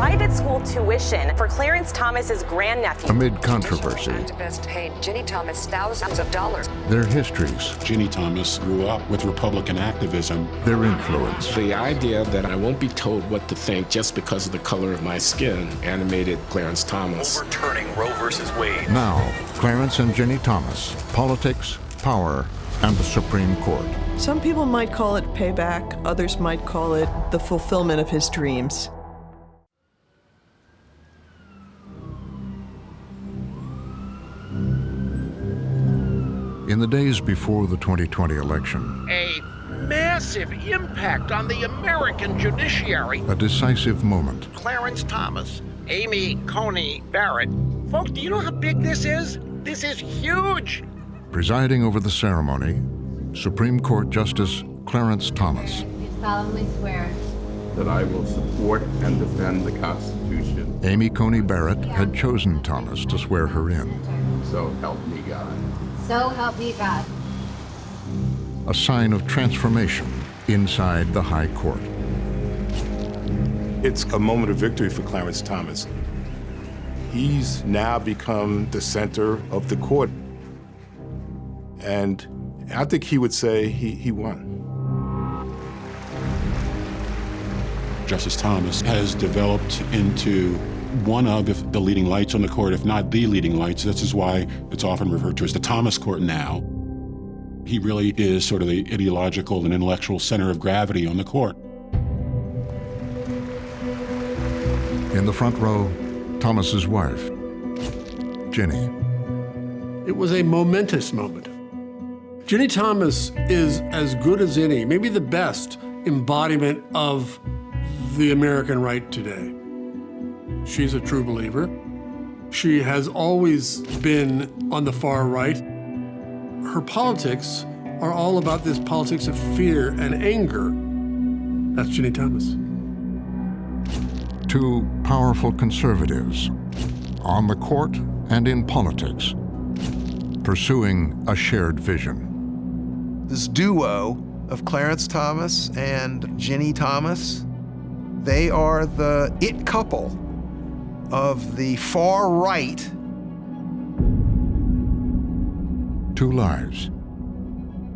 private school tuition for Clarence Thomas's grandnephew. Amid controversy, Activists paid Ginni Thomas thousands of dollars. their histories, Ginni Thomas grew up with Republican activism. their influence. The idea that I won't be told what to think just because of the color of my skin animated Clarence Thomas. Overturning Roe versus Wade. Now, Clarence and Ginni Thomas, politics, power, and the Supreme Court. Some people might call it payback, others might call it the fulfillment of his dreams. In the days before the 2020 election, A massive impact on the American judiciary. a decisive moment. Clarence Thomas, Amy Coney Barrett. Folks, do you know how big this is? This is huge. Presiding over the ceremony, Supreme Court Justice Clarence Thomas. Do solemnly swear that I will support and defend the Constitution. Amy Coney Barrett had chosen Thomas to swear her in. So help me God. So help me God. A sign of transformation inside the High Court. It's a moment of victory for Clarence Thomas. He's now become the center of the court. And I think he would say he won. Justice Thomas has developed into one of the leading lights on the court, if not the leading lights. This is why it's often referred to as the Thomas Court now. He really is sort of the ideological and intellectual center of gravity on the court. In the front row, Thomas's wife, Ginni. It was a momentous moment. Ginni Thomas is as good as any, maybe the best embodiment of the American right today. She's a true believer. She has always been on the far right. Her politics are all about this politics of fear and anger. That's Ginni Thomas. Two powerful conservatives on the court and in politics, pursuing a shared vision. This duo of Clarence Thomas and Ginni Thomas, they are the it couple of the far right. Two lives,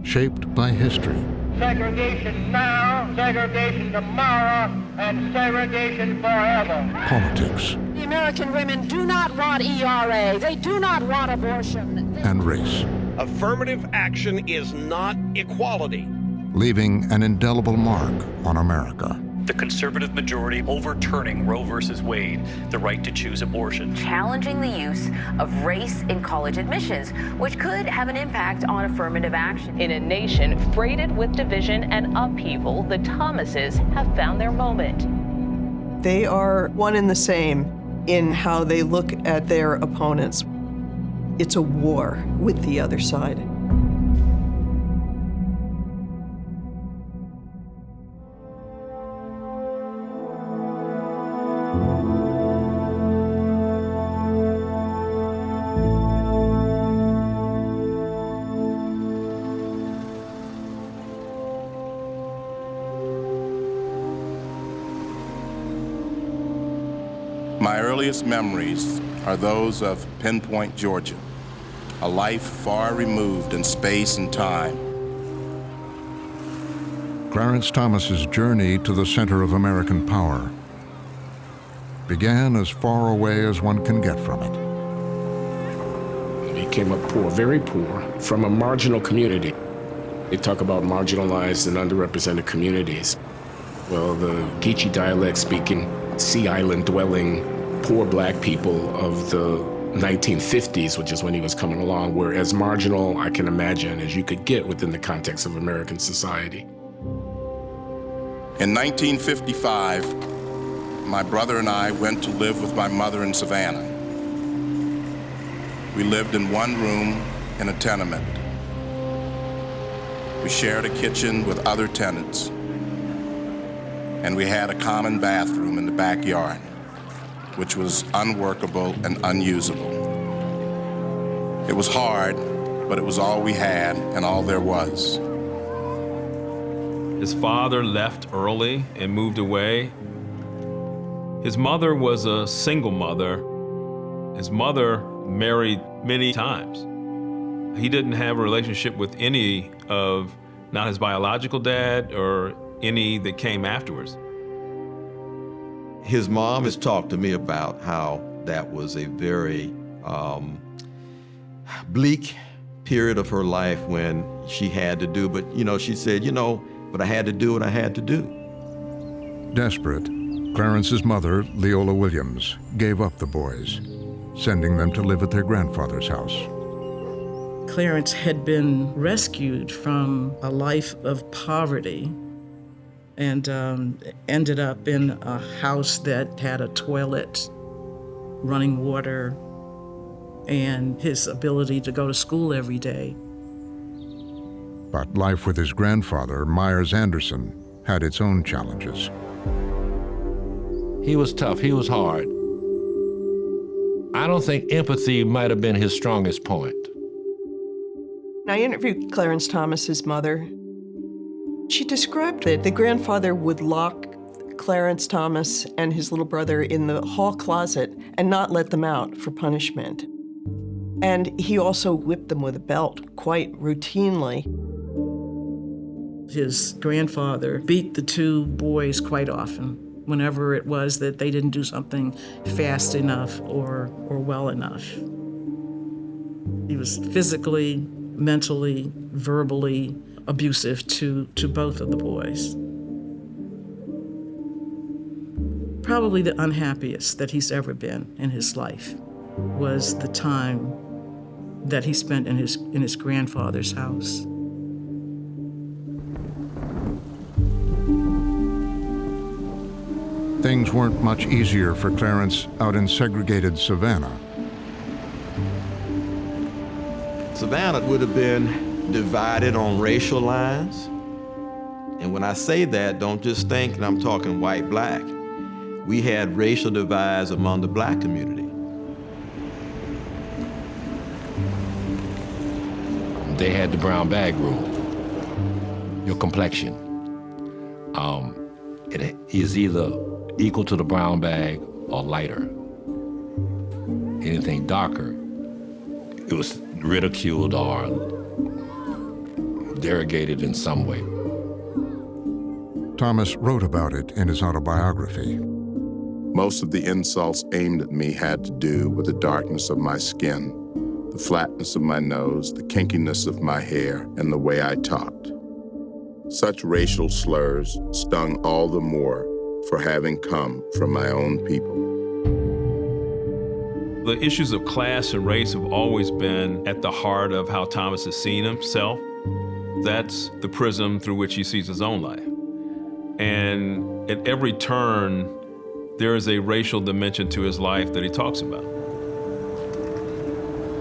shaped by history. Segregation now, segregation tomorrow, and segregation forever. Politics. The American women do not want ERA. They do not want abortion. And race. Affirmative action is not equality. Leaving an indelible mark on America. The conservative majority overturning Roe versus Wade, the right to choose abortion. Challenging the use of race in college admissions, which could have an impact on affirmative action. In a nation freighted with division and upheaval, the Thomases have found their moment. They are one and the same in how they look at their opponents. It's a war with the other side. My earliest memories are those of Pinpoint, Georgia, a life far removed in space and time. Clarence Thomas's journey to the center of American power began as far away as one can get from it. He came up poor, very poor, from a marginal community. They talk about marginalized and underrepresented communities. Well, the Geechee dialect speaking, Sea Island dwelling, poor black people of the 1950s, which is when he was coming along, were as marginal, I can imagine, as you could get within the context of American society. In 1955, my brother and I went to live with my mother in Savannah. We lived in one room in a tenement. We shared a kitchen with other tenants, and we had a common bathroom in the backyard, which was unworkable and unusable. It was hard, but it was all we had and all there was. His father left early and moved away. His mother was a single mother. His mother married many times. He didn't have a relationship with any of, not his biological dad or any that came afterwards. His mom has talked to me about how that was a very bleak period of her life when she had to do, but she said, but I had to do what I had to do. Desperate, Clarence's mother, Leola Williams, gave up the boys, sending them to live at their grandfather's house. Clarence had been rescued from a life of poverty and ended up in a house that had a toilet, running water, and his ability to go to school every day. But life with his grandfather, Myers Anderson, had its own challenges. He was tough, he was hard. I don't think empathy might have been his strongest point. I interviewed Clarence Thomas's mother. She described that the grandfather would lock Clarence Thomas and his little brother in the hall closet and not let them out for punishment. And he also whipped them with a belt quite routinely. His grandfather beat the two boys quite often, whenever it was that they didn't do something fast enough or well enough. He was physically, mentally, verbally abusive to both of the boys. Probably the unhappiest that he's ever been in his life was the time that he spent in his grandfather's house. Things weren't much easier for Clarence out in segregated Savannah. Savannah would have been divided on racial lines. And when I say that, don't just think that I'm talking white, black. We had racial divides among the black community. They had the brown bag rule. Your complexion. It is either equal to the brown bag or lighter. Anything darker, it was ridiculed or derogated in some way. Thomas wrote about it in his autobiography. Most of the insults aimed at me had to do with the darkness of my skin, the flatness of my nose, the kinkiness of my hair, and the way I talked. Such racial slurs stung all the more for having come from my own people. The issues of class and race have always been at the heart of how Thomas has seen himself. That's the prism through which he sees his own life. And at every turn, there is a racial dimension to his life that he talks about.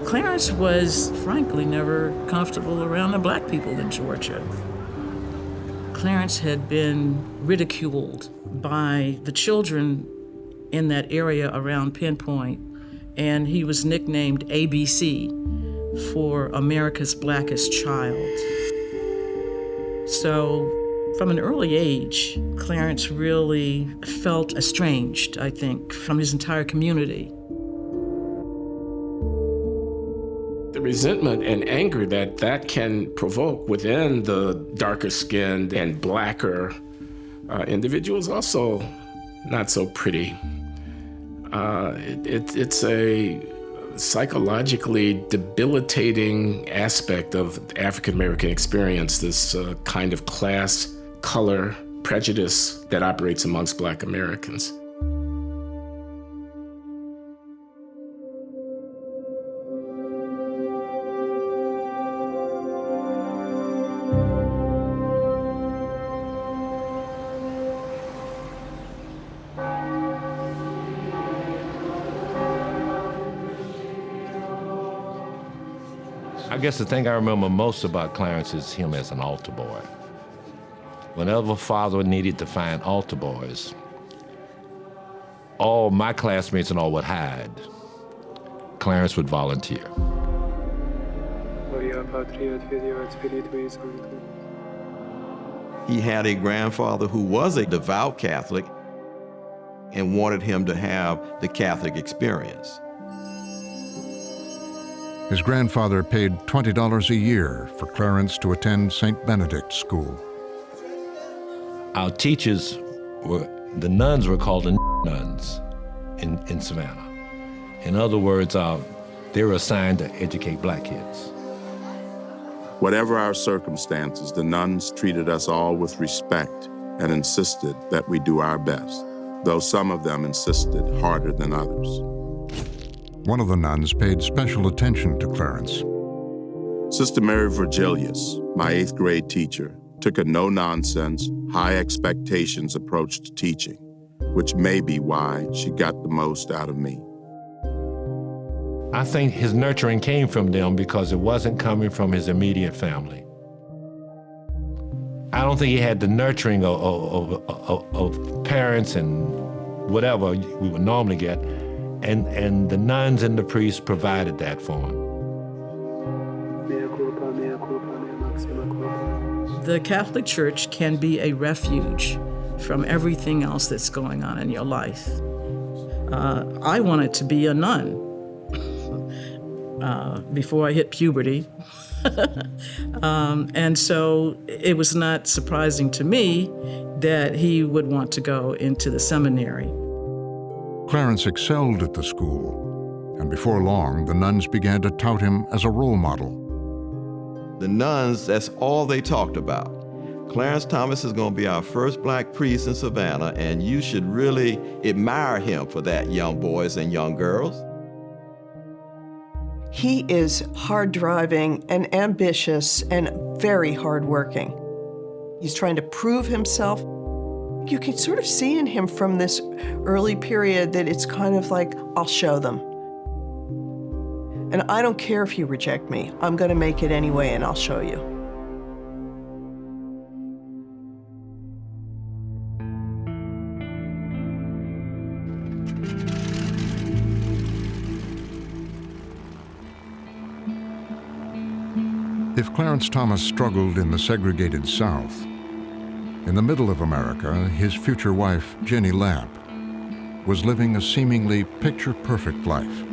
Clarence was, frankly, never comfortable around the black people in Georgia. Clarence had been ridiculed by the children in that area around Pinpoint, and he was nicknamed ABC for America's Blackest Child. So from an early age, Clarence really felt estranged, I think, from his entire community. The resentment and anger that can provoke within the darker skinned and blacker individuals also not so pretty. It's a psychologically debilitating aspect of African American experience, this kind of class, color, prejudice that operates amongst Black Americans. I guess the thing I remember most about Clarence is him as an altar boy. Whenever father needed to find altar boys, all my classmates and all would hide. Clarence would volunteer. He had a grandfather who was a devout Catholic, and wanted him to have the Catholic experience. His grandfather paid $20 a year for Clarence to attend St. Benedict's School. Our teachers the nuns were called the nuns in Savannah. In other words, they were assigned to educate black kids. Whatever our circumstances, the nuns treated us all with respect and insisted that we do our best, though some of them insisted harder than others. One of the nuns paid special attention to Clarence. Sister Mary Virgilius, my 8th grade teacher, took a no-nonsense, high expectations approach to teaching, which may be why she got the most out of me. I think his nurturing came from them because it wasn't coming from his immediate family. I don't think he had the nurturing of parents and whatever we would normally get, and the nuns and the priests provided that for him. The Catholic Church can be a refuge from everything else that's going on in your life. I wanted to be a nun before I hit puberty. And so it was not surprising to me that he would want to go into the seminary. Clarence excelled at the school, and before long, the nuns began to tout him as a role model. The nuns, that's all they talked about. Clarence Thomas is going to be our first black priest in Savannah, and you should really admire him for that, young boys and young girls. He is hard-driving and ambitious and very hard-working. He's trying to prove himself. You can sort of see in him from this early period that it's kind of like, I'll show them. And I don't care if you reject me. I'm going to make it anyway, and I'll show you. If Clarence Thomas struggled in the segregated South, in the middle of America, his future wife, Jenny Lamp, was living a seemingly picture-perfect life.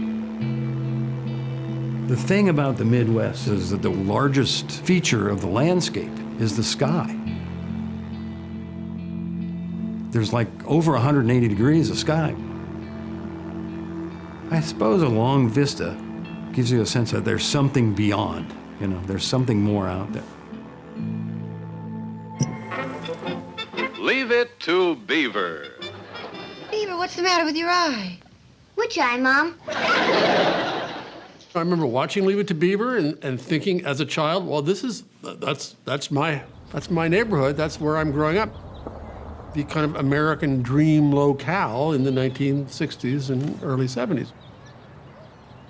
The thing about the Midwest is that the largest feature of the landscape is the sky. There's like over 180 degrees of sky. I suppose a long vista gives you a sense that there's something beyond. You know, there's something more out there. Leave it to Beaver. Beaver, what's the matter with your eye? Which eye, Mom? I remember watching Leave It to Beaver and thinking as a child, well, that's my neighborhood. That's where I'm growing up. The kind of American dream locale in the 1960s and early 70s.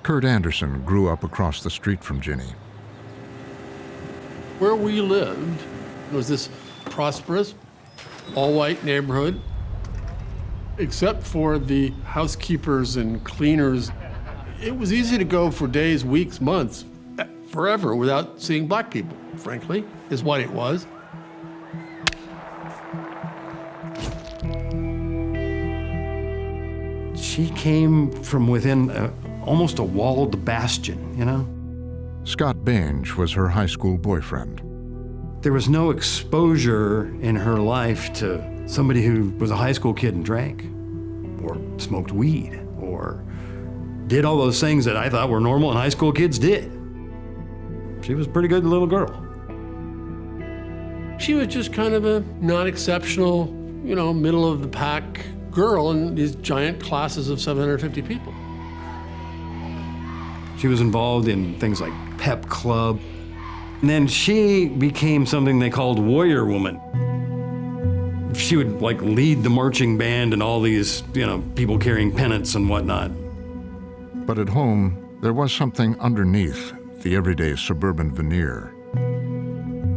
Kurt Anderson grew up across the street from Ginny. Where we lived was this prosperous, all-white neighborhood, except for the housekeepers and cleaners. It was easy to go for days, weeks, months, forever without seeing black people, frankly, is what it was. She came from within almost a walled bastion, you know? Scott Bange was her high school boyfriend. There was no exposure in her life to somebody who was a high school kid and drank, or smoked weed, or did all those things that I thought were normal and high school kids did. She was a pretty good little girl. She was just kind of a non-exceptional, you know, middle-of-the-pack girl in these giant classes of 750 people. She was involved in things like pep club. And then she became something they called warrior woman. She would like lead the marching band and all these, you know, people carrying pennants and whatnot. But at home, there was something underneath the everyday suburban veneer.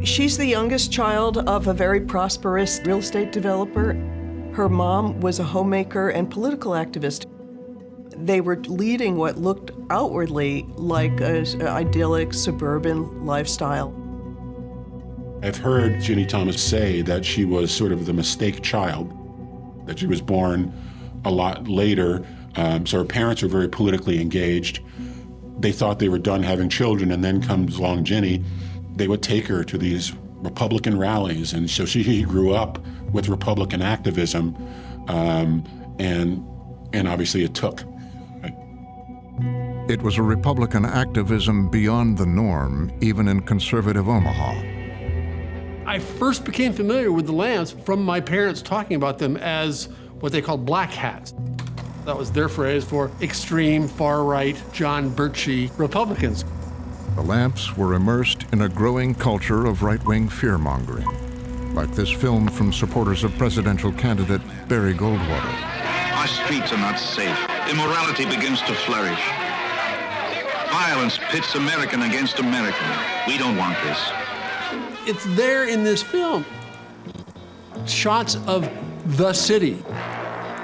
She's the youngest child of a very prosperous real estate developer. Her mom was a homemaker and political activist. They were leading what looked outwardly like an idyllic suburban lifestyle. I've heard Ginni Thomas say that she was sort of the mistake child, that she was born a lot later. So her parents were very politically engaged. They thought they were done having children, and then comes along Ginni. They would take her to these Republican rallies, and so she grew up with Republican activism, and obviously it took. It was a Republican activism beyond the norm, even in conservative Omaha. I first became familiar with the Lamps from my parents talking about them as what they called black hats. That was their phrase for extreme, far-right, John Birchie Republicans. The Lamps were immersed in a growing culture of right-wing fear-mongering, like this film from supporters of presidential candidate Barry Goldwater. Our streets are not safe. Immorality begins to flourish. Violence pits American against American. We don't want this. It's there in this film. Shots of the city,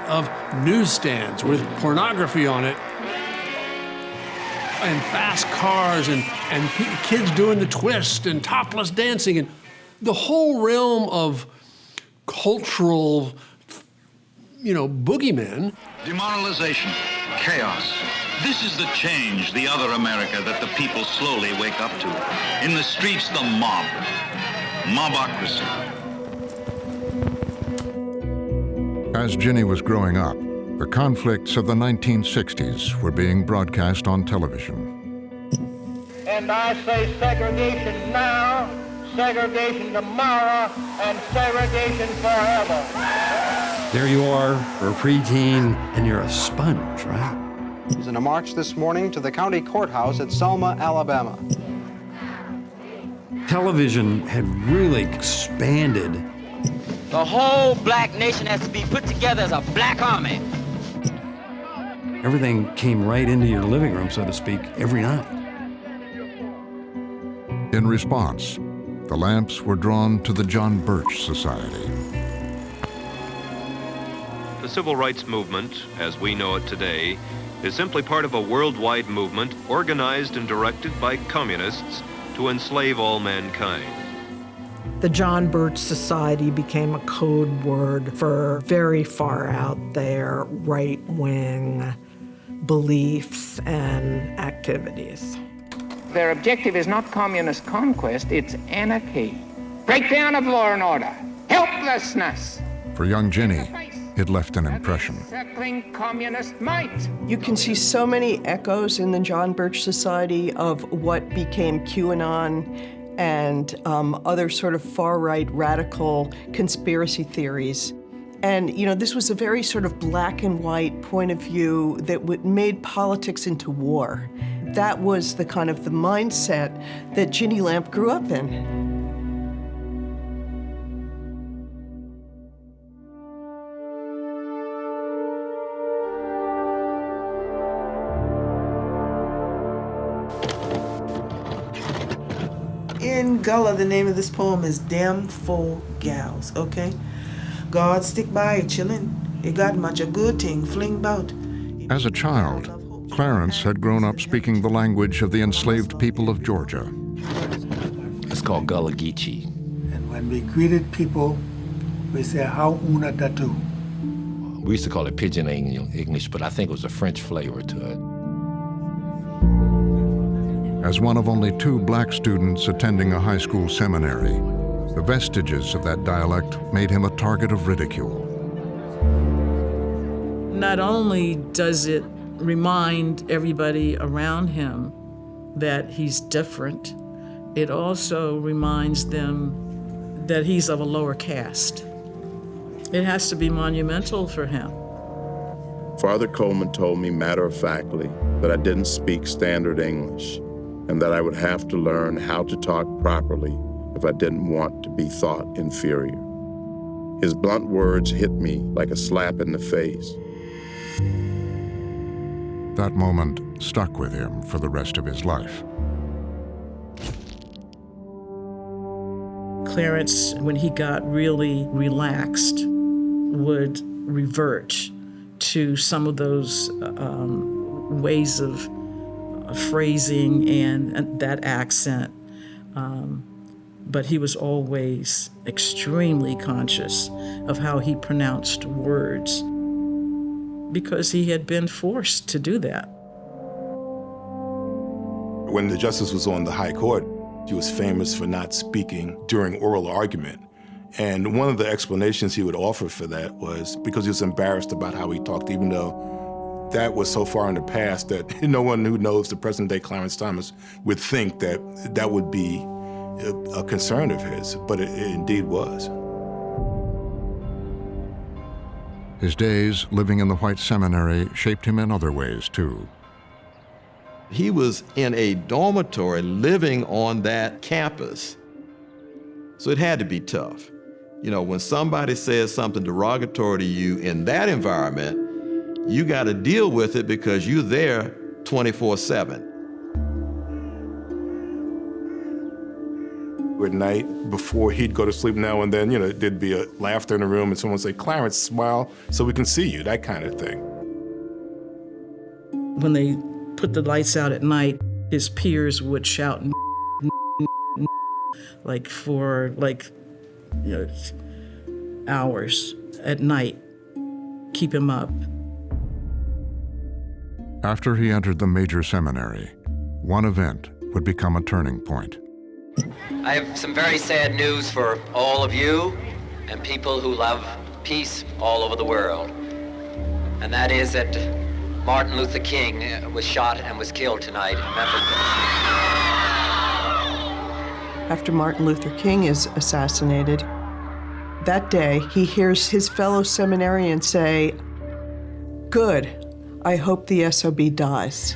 of newsstands with pornography on it, and fast cars, and kids doing the twist, and topless dancing, and the whole realm of cultural, boogeymen. Demoralization, chaos. This is the change, the other America that the people slowly wake up to. In the streets, the mob. Mobocracy. As Ginni was growing up, the conflicts of the 1960s were being broadcast on television. And I say segregation now, segregation tomorrow, and segregation forever. There you are, you're a preteen, and you're a sponge, right? He's in a march this morning to the county courthouse at Selma, Alabama. Television had really expanded. The whole black nation has to be put together as a black army. Everything came right into your living room, so to speak, every night. In response, the Lamps were drawn to the John Birch Society. The civil rights movement, as we know it today, is simply part of a worldwide movement organized and directed by communists to enslave all mankind. The John Birch Society became a code word for very far out there right-wing beliefs and activities. Their objective is not communist conquest, it's anarchy. Breakdown of law and order, helplessness. For young Ginni, it left an impression. Circling communist might. You can see so many echoes in the John Birch Society of what became QAnon and other sort of far-right radical conspiracy theories. And, this was a very sort of black and white point of view that made politics into war. That was the kind of the mindset that Ginni Lamp grew up in. In Gullah, the name of this poem is Dem Fo Gals, okay? God stick by chillin'. It got much a good thing fling bout. As a child, Clarence had grown up speaking the language of the enslaved people of Georgia. It's called Gullah Geechee. And when we greeted people, we say, how una datu. We used to call it Pidgin English, but I think it was a French flavor to it. As one of only 2 black students attending a high school seminary, the vestiges of that dialect made him a target of ridicule. Not only does it remind everybody around him that he's different, it also reminds them that he's of a lower caste. It has to be monumental for him. Father Coleman told me matter-of-factly that I didn't speak standard English and that I would have to learn how to talk properly if I didn't want to be thought inferior. His blunt words hit me like a slap in the face. That moment stuck with him for the rest of his life. Clarence, when he got really relaxed, would revert to some of those ways of phrasing and that accent. But he was always extremely conscious of how he pronounced words. because he had been forced to do that. When the justice was on the high court, he was famous for not speaking during oral argument. And one of the explanations he would offer for that was because he was embarrassed about how he talked, even though that was so far in the past that no one who knows the present-day Clarence Thomas would think that that would be a concern of his, but it indeed was. His days living in the white seminary shaped him in other ways, too. He was in a dormitory living on that campus, so it had to be tough. You know, when somebody says something derogatory to you in that environment, you got to deal with it because you're there 24/7. At night, before he'd go to sleep now and then, you know, there'd be a laughter in the room and someone would say, "Clarence, smile so we can see you," that kind of thing. When they put the lights out at night, his peers would shout like for hours at night, keep him up. After he entered the major seminary, one event would become a turning point. I have some very sad news for all of you and people who love peace all over the world. And that is that Martin Luther King was shot and was killed tonight in Memphis. After Martin Luther King is assassinated, that day he hears his fellow seminarians say, "Good, I hope the SOB dies."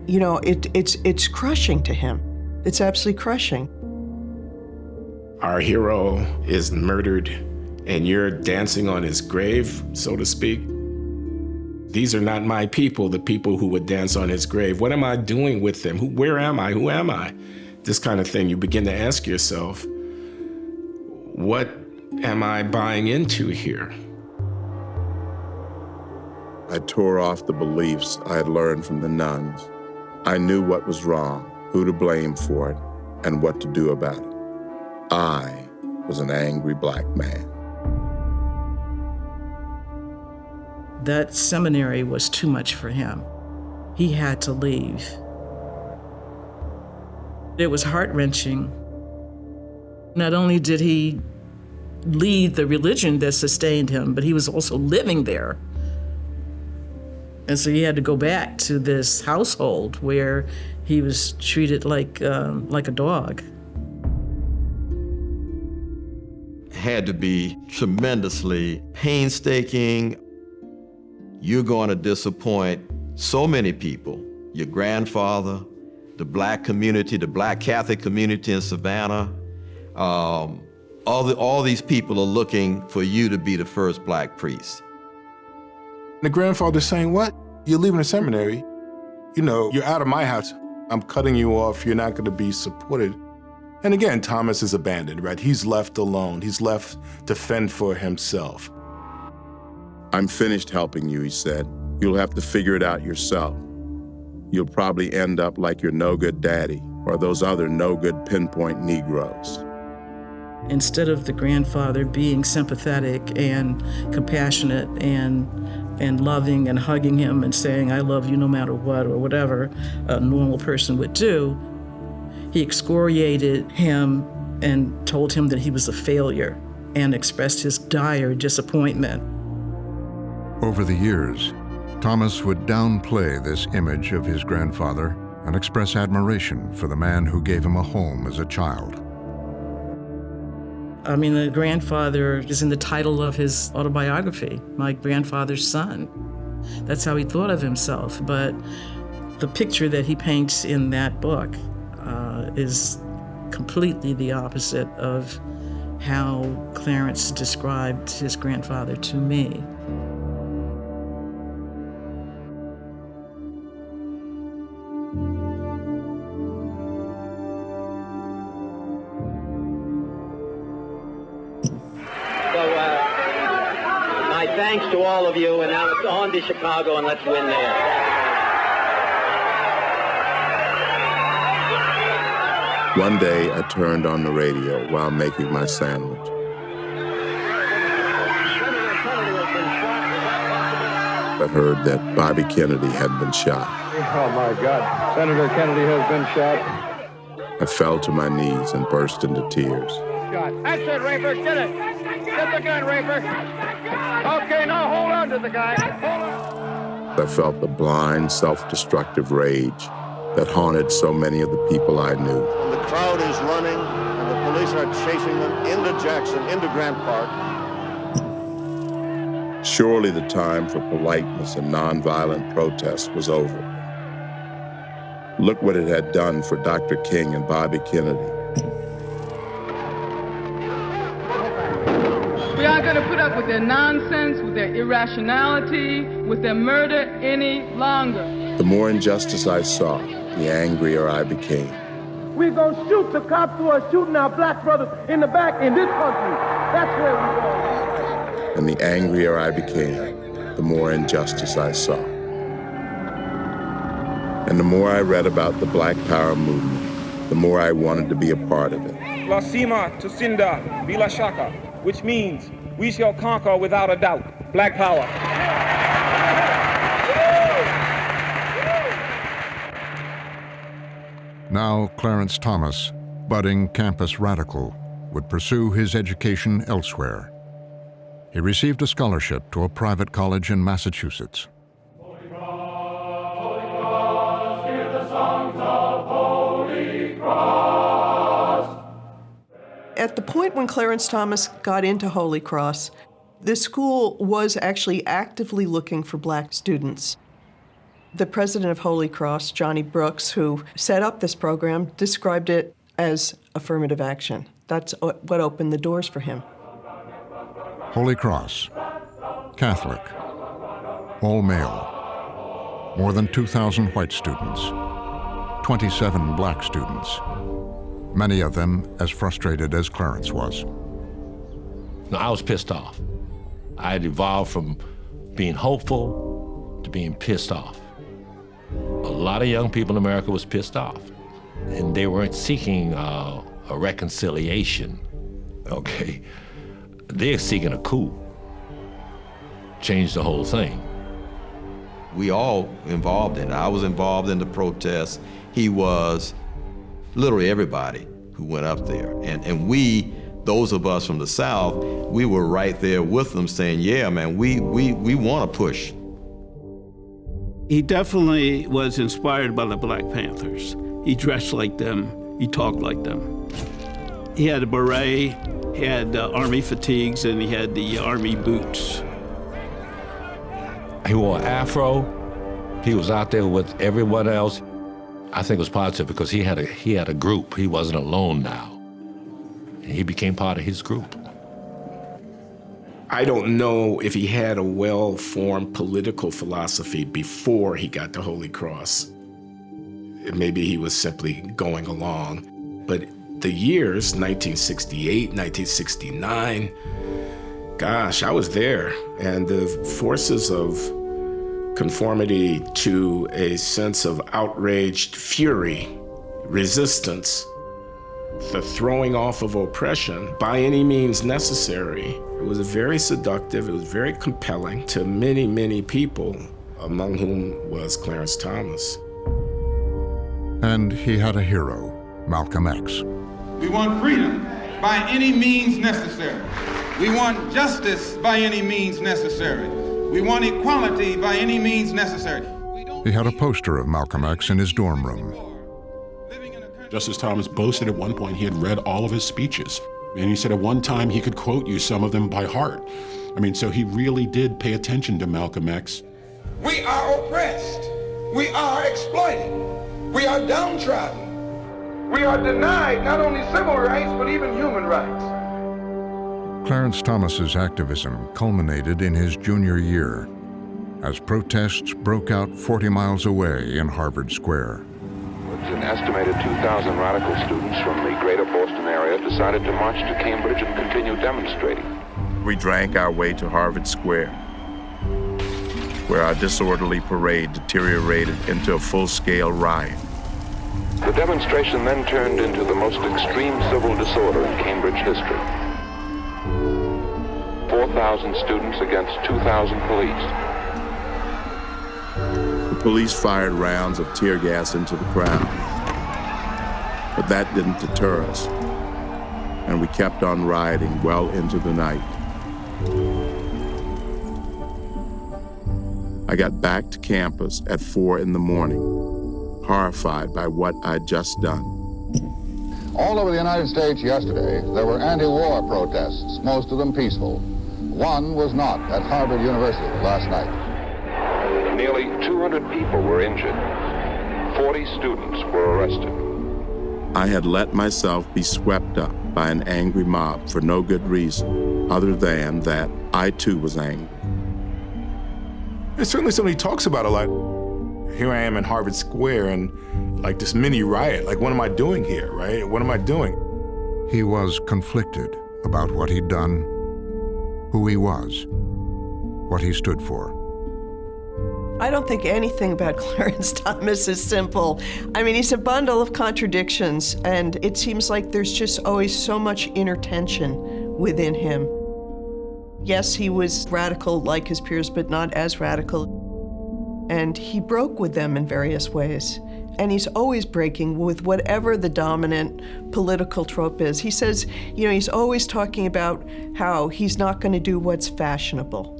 You know, it's crushing to him. It's absolutely crushing. Our hero is murdered, and you're dancing on his grave, so to speak. These are not my people, the people who would dance on his grave. What am I doing with them? Where am I? Who am I? This kind of thing. You begin to ask yourself, what am I buying into here? I tore off the beliefs I had learned from the nuns. I knew what was wrong, who to blame for it, and what to do about it. I was an angry black man. That seminary was too much for him. He had to leave. It was heart-wrenching. Not only did he leave the religion that sustained him, but he was also living there. And so he had to go back to this household where he was treated like a dog. Had to be tremendously painstaking. You're going to disappoint so many people. Your grandfather, the black community, the black Catholic community in Savannah. All these people are looking for you to be the first black priest. The grandfather's saying, "What? You're leaving the seminary? You know, you're out of my house. I'm cutting you off. You're not going to be supported." And again, Thomas is abandoned, right? He's left alone. He's left to fend for himself. "I'm finished helping you," he said. "You'll have to figure it out yourself. You'll probably end up like your no-good daddy or those other no-good pinpoint Negroes." Instead of the grandfather being sympathetic and compassionate and loving and hugging him and saying, "I love you no matter what," or whatever a normal person would do, he excoriated him and told him that he was a failure and expressed his dire disappointment. Over the years, Thomas would downplay this image of his grandfather and express admiration for the man who gave him a home as a child. I mean, the grandfather is in the title of his autobiography, My Grandfather's Son. That's how he thought of himself. But the picture that he paints in that book is completely the opposite of how Clarence described his grandfather to me. Thanks to all of you, and now let's on to Chicago and let's win there. One day, I turned on the radio while making my sandwich. that heard that Bobby Kennedy had been shot. Oh, my God. Senator Kennedy has been shot. I fell to my knees and burst into tears. That's it, Raper. Get it. Get the gun, Raper. Okay, now hold on to the guy. Hold on. I felt the blind, self-destructive rage that haunted so many of the people I knew. The crowd is running, and the police are chasing them into Jackson, into Grant Park. Surely the time for politeness and nonviolent protest was over. Look what it had done for Dr. King and Bobby Kennedy. We aren't going to put up with their nonsense, with their irrationality, with their murder any longer. The more injustice I saw, the angrier I became. We're going to shoot the cops who are shooting our black brothers in the back in this country. That's where we're going. And the angrier I became, the more injustice I saw. And the more I read about the Black Power movement, the more I wanted to be a part of it. Lasima Tusinda Bila Shaka, which means we shall conquer without a doubt. Black Power. Now Clarence Thomas, budding campus radical, would pursue his education elsewhere. He received a scholarship to a private college in Massachusetts. At the point when Clarence Thomas got into Holy Cross, the school was actually actively looking for black students. The president of Holy Cross, Johnny Brooks, who set up this program, described it as affirmative action. That's what opened the doors for him. Holy Cross, Catholic, all male, more than 2,000 white students, 27 black students, many of them as frustrated as Clarence was. No, I was pissed off. I had evolved from being hopeful to being pissed off. A lot of young people in America was pissed off, and they weren't seeking a reconciliation, okay? They're seeking a coup, change the whole thing. We all involved in it. I was involved in the protests. He was, literally everybody who went up there. And we, those of us from the South, we were right there with them saying, yeah, man, we want to push. He definitely was inspired by the Black Panthers. He dressed like them, he talked like them. He had a beret, he had army fatigues, and he had the army boots. He wore an afro. He was out there with everyone else. I think it was positive because he had a group. He wasn't alone now. He became part of his group. I don't know if he had a well-formed political philosophy before he got to Holy Cross. Maybe he was simply going along. But the years, 1968, 1969, gosh, I was there. And the forces of conformity to a sense of outraged fury, resistance, the throwing off of oppression by any means necessary. It was very seductive, it was very compelling to many, many people, among whom was Clarence Thomas. And he had a hero, Malcolm X. We want freedom by any means necessary. We want justice by any means necessary. We want equality by any means necessary. He had a poster of Malcolm X in his dorm room. Justice Thomas boasted at one point he had read all of his speeches. And he said at one time he could quote you some of them by heart. I mean, so he really did pay attention to Malcolm X. We are oppressed. We are exploited. We are downtrodden. We are denied not only civil rights, but even human rights. Clarence Thomas's activism culminated in his junior year as protests broke out 40 miles away in Harvard Square. An estimated 2,000 radical students from the greater Boston area decided to march to Cambridge and continue demonstrating. We drank our way to Harvard Square, where our disorderly parade deteriorated into a full-scale riot. The demonstration then turned into the most extreme civil disorder in Cambridge history. 4,000 students against 2,000 police. Police fired rounds of tear gas into the crowd. But that didn't deter us, and we kept on rioting well into the night. I got back to campus at 4 in the morning, horrified by what I'd just done. All over the United States yesterday, there were anti-war protests, most of them peaceful. One was not at Harvard University last night. Nearly 200 people were injured. 40 students were arrested. I had let myself be swept up by an angry mob for no good reason, other than that I too was angry. It's certainly something he talks about a lot. Here I am in Harvard Square and like this mini riot. Like, what am I doing here, right? What am I doing? He was conflicted about what he'd done, who he was, what he stood for. I don't think anything about Clarence Thomas is simple. I mean, he's a bundle of contradictions, and it seems like there's just always so much inner tension within him. Yes, he was radical like his peers, but not as radical. And he broke with them in various ways. And he's always breaking with whatever the dominant political trope is. He says, you know, he's always talking about how he's not going to do what's fashionable.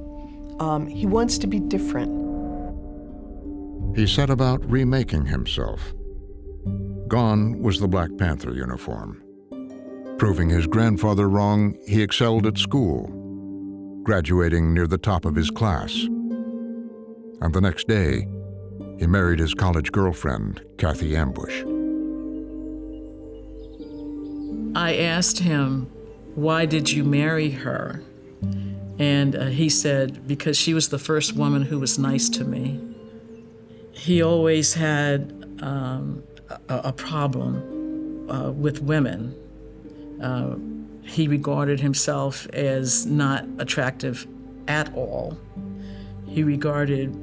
He wants to be different. He set about remaking himself. Gone was the Black Panther uniform. Proving his grandfather wrong, he excelled at school, graduating near the top of his class. And the next day, he married his college girlfriend, Kathy Ambush. I asked him, why did you marry her? And he said, because she was the first woman who was nice to me. He always had a problem with women. He regarded himself as not attractive at all. He regarded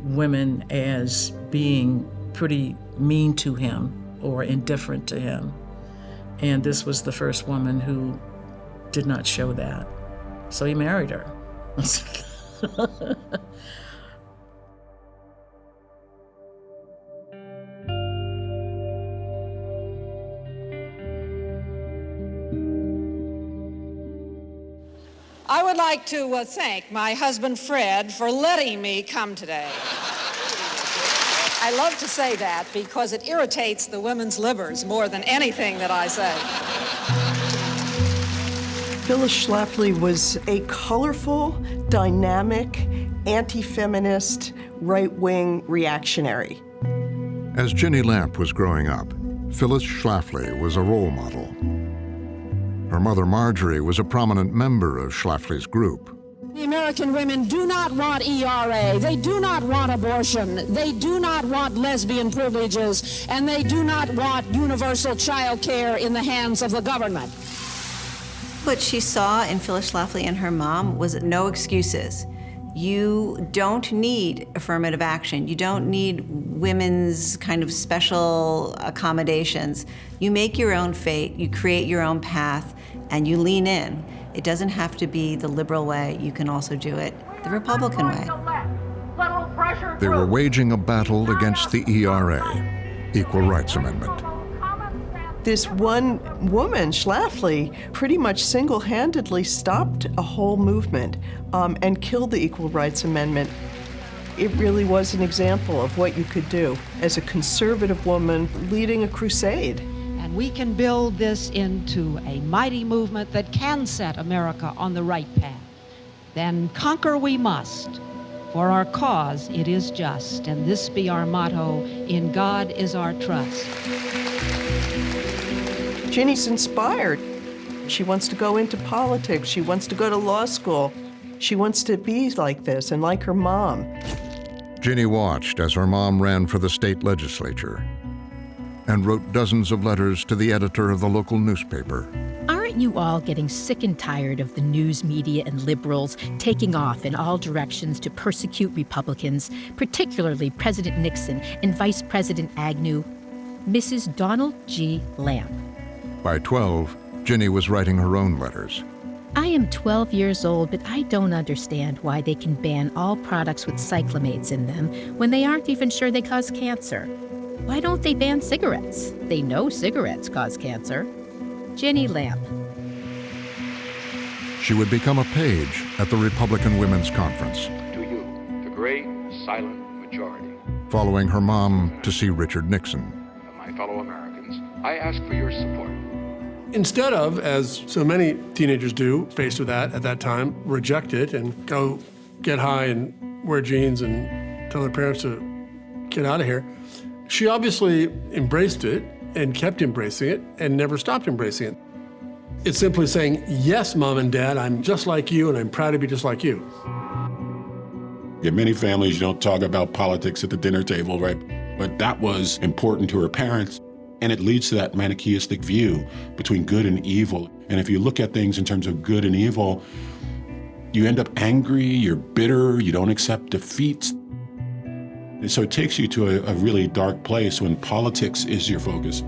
women as being pretty mean to him or indifferent to him. And this was the first woman who did not show that. So he married her. I would like to thank my husband, Fred, for letting me come today. I love to say that because it irritates the women's livers more than anything that I say. Phyllis Schlafly was a colorful, dynamic, anti-feminist, right-wing reactionary. As Ginni Lamp was growing up, Phyllis Schlafly was a role model. Her mother, Marjorie, was a prominent member of Schlafly's group. The American women do not want ERA. They do not want abortion. They do not want lesbian privileges. And they do not want universal child care in the hands of the government. What she saw in Phyllis Schlafly and her mom was no excuses. You don't need affirmative action. You don't need women's kind of special accommodations. You make your own fate, you create your own path, and you lean in. It doesn't have to be the liberal way. You can also do it the Republican way. They were waging a battle against the ERA, Equal Rights Amendment. This one woman, Schlafly, pretty much single-handedly stopped a whole movement and killed the Equal Rights Amendment. It really was an example of what you could do as a conservative woman leading a crusade. And we can build this into a mighty movement that can set America on the right path. Then conquer we must. For our cause it is just, and this be our motto, in God is our trust. Ginni's inspired. She wants to go into politics. She wants to go to law school. She wants to be like this and like her mom. Ginni watched as her mom ran for the state legislature and wrote dozens of letters to the editor of the local newspaper. Aren't you all getting sick and tired of the news media and liberals taking off in all directions to persecute Republicans, particularly President Nixon and Vice President Agnew? Mrs. Donald G. Lamp. By 12, Ginni was writing her own letters. I am 12 years old, but I don't understand why they can ban all products with cyclamates in them when they aren't even sure they cause cancer. Why don't they ban cigarettes? They know cigarettes cause cancer. Jenny Lamp. She would become a page at the Republican Women's Conference. To you, the great silent majority. Following her mom to see Richard Nixon. My fellow Americans, I ask for your support. Instead of, as so many teenagers do, faced with that at that time, reject it and go get high and wear jeans and tell their parents to get out of here, she obviously embraced it and kept embracing it and never stopped embracing it. It's simply saying, yes, Mom and Dad, I'm just like you and I'm proud to be just like you. In many families, you don't talk about politics at the dinner table, right? But that was important to her parents. And it leads to that manichaeistic view between good and evil. And if you look at things in terms of good and evil, you end up angry, you're bitter, you don't accept defeats. And so it takes you to a really dark place when politics is your focus.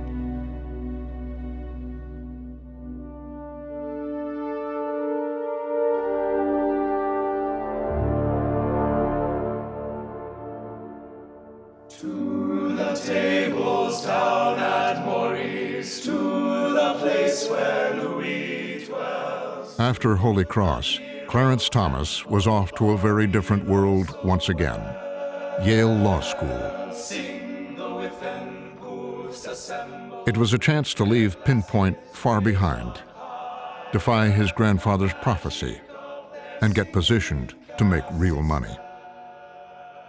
After Holy Cross, Clarence Thomas was off to a very different world once again. Yale Law School. It was a chance to leave Pinpoint far behind, defy his grandfather's prophecy, and get positioned to make real money.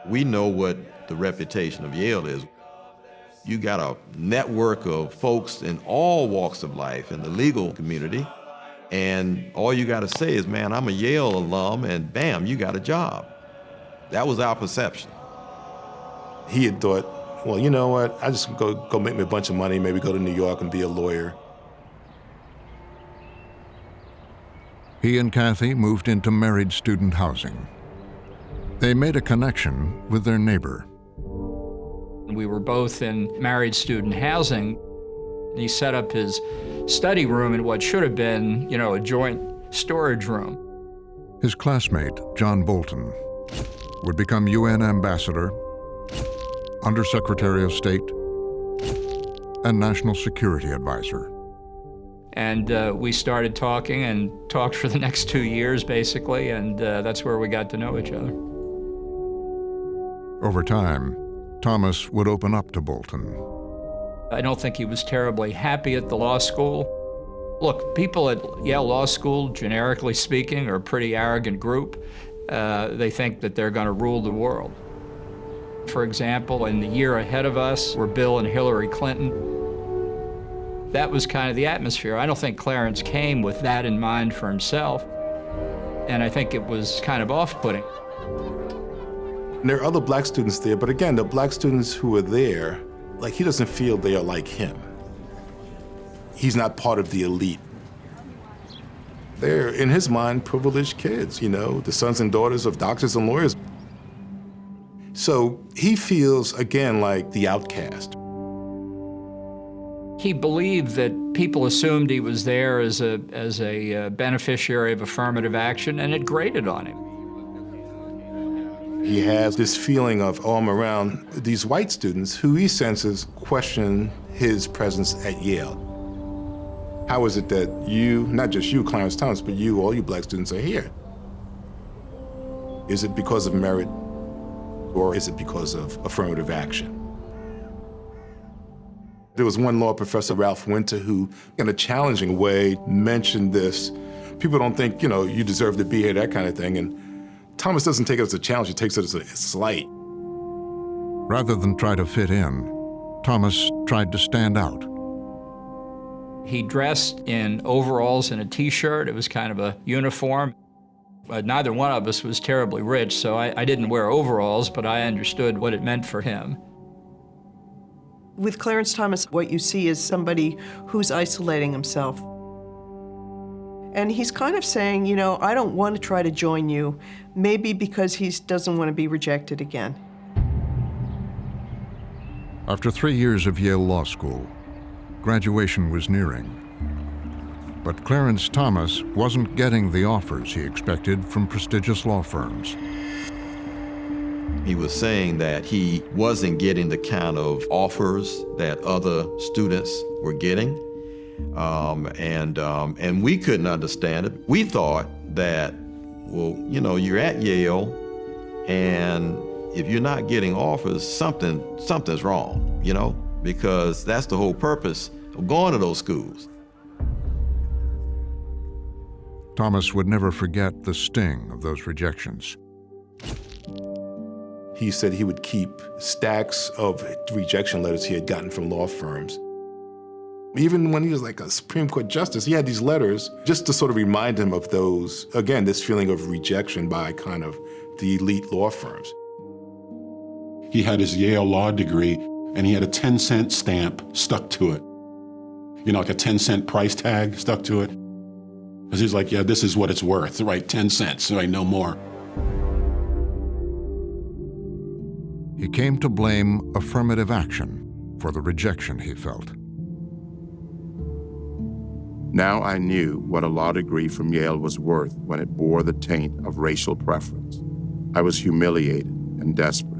We know what the reputation of Yale is. You got a network of folks in all walks of life in the legal community, and all you got to say is, man, I'm a Yale alum, and bam, you got a job. That was our perception. He had thought, well, you know what? I just go make me a bunch of money, maybe go to New York and be a lawyer. He and Kathy moved into married student housing. They made a connection with their neighbor. We were both in married student housing. He set up his study room in what should have been, a joint storage room. His classmate, John Bolton, would become UN ambassador, Undersecretary of State, and National Security Advisor. And we started talking and talked for the next 2 years, basically, and that's where we got to know each other. Over time, Thomas would open up to Bolton. I don't think he was terribly happy at the law school. Look, people at Yale Law School, generically speaking, are a pretty arrogant group. They think that they're going to rule the world. For example, in the year ahead of us were Bill and Hillary Clinton. That was kind of the atmosphere. I don't think Clarence came with that in mind for himself, and I think it was kind of off-putting. There are other black students there, but again, the black students who are there, he doesn't feel they are like him. He's not part of the elite. They're, in his mind, privileged kids, the sons and daughters of doctors and lawyers. So he feels, again, like the outcast. He believed that people assumed he was there as a beneficiary of affirmative action, and it grated on him. He has this feeling of, I'm around these white students who he senses question his presence at Yale. How is it that you, not just you, Clarence Thomas, but you, all you black students are here? Is it because of merit, or is it because of affirmative action? There was one law professor, Ralph Winter, who, in a challenging way, mentioned this. People don't think, you deserve to be here, that kind of thing. And Thomas doesn't take it as a challenge, he takes it as a slight. Rather than try to fit in, Thomas tried to stand out. He dressed in overalls and a T-shirt. It was kind of a uniform. Neither one of us was terribly rich, so I didn't wear overalls, but I understood what it meant for him. With Clarence Thomas, what you see is somebody who's isolating himself. And he's kind of saying, I don't want to try to join you, maybe because he doesn't want to be rejected again. After 3 years of Yale Law School, graduation was nearing. But Clarence Thomas wasn't getting the offers he expected from prestigious law firms. He was saying that he wasn't getting the kind of offers that other students were getting. And we couldn't understand it. We thought that, well, you know, you're at Yale, and if you're not getting offers, something's wrong, you know, because that's the whole purpose of going to those schools. Thomas would never forget the sting of those rejections. He said he would keep stacks of rejection letters he had gotten from law firms. Even when he was like a Supreme Court justice, he had these letters just to sort of remind him of those, again, this feeling of rejection by kind of the elite law firms. He had his Yale law degree, and he had a 10-cent stamp stuck to it. You know, like a 10-cent price tag stuck to it. Because he's like, yeah, this is what it's worth, right? 10 cents, right? No more. He came to blame affirmative action for the rejection he felt. Now I knew what a law degree from Yale was worth when it bore the taint of racial preference. I was humiliated and desperate.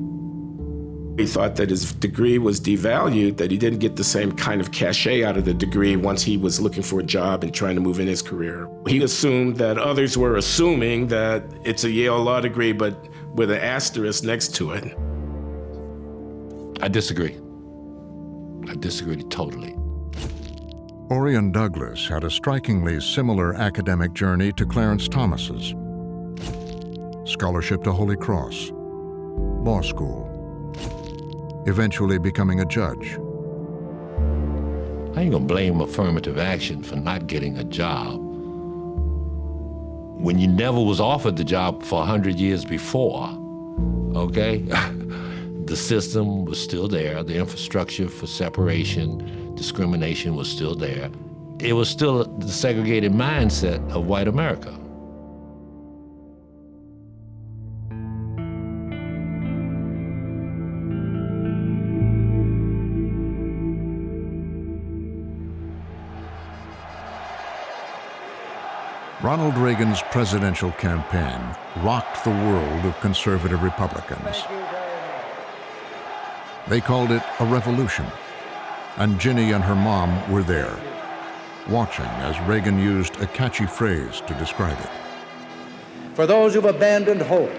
He thought that his degree was devalued, that he didn't get the same kind of cachet out of the degree once he was looking for a job and trying to move in his career. He assumed that others were assuming that it's a Yale law degree, but with an asterisk next to it. I disagree. I disagree totally. Orion Douglas had a strikingly similar academic journey to Clarence Thomas's. Scholarship to Holy Cross, law school, eventually becoming a judge. I ain't gonna blame affirmative action for not getting a job when you never was offered the job for 100 years before, okay? The system was still there, the infrastructure for separation, discrimination was still there. It was still the segregated mindset of white America. Ronald Reagan's presidential campaign rocked the world of conservative Republicans. They called it a revolution, and Ginni and her mom were there, watching as Reagan used a catchy phrase to describe it. For those who've abandoned hope,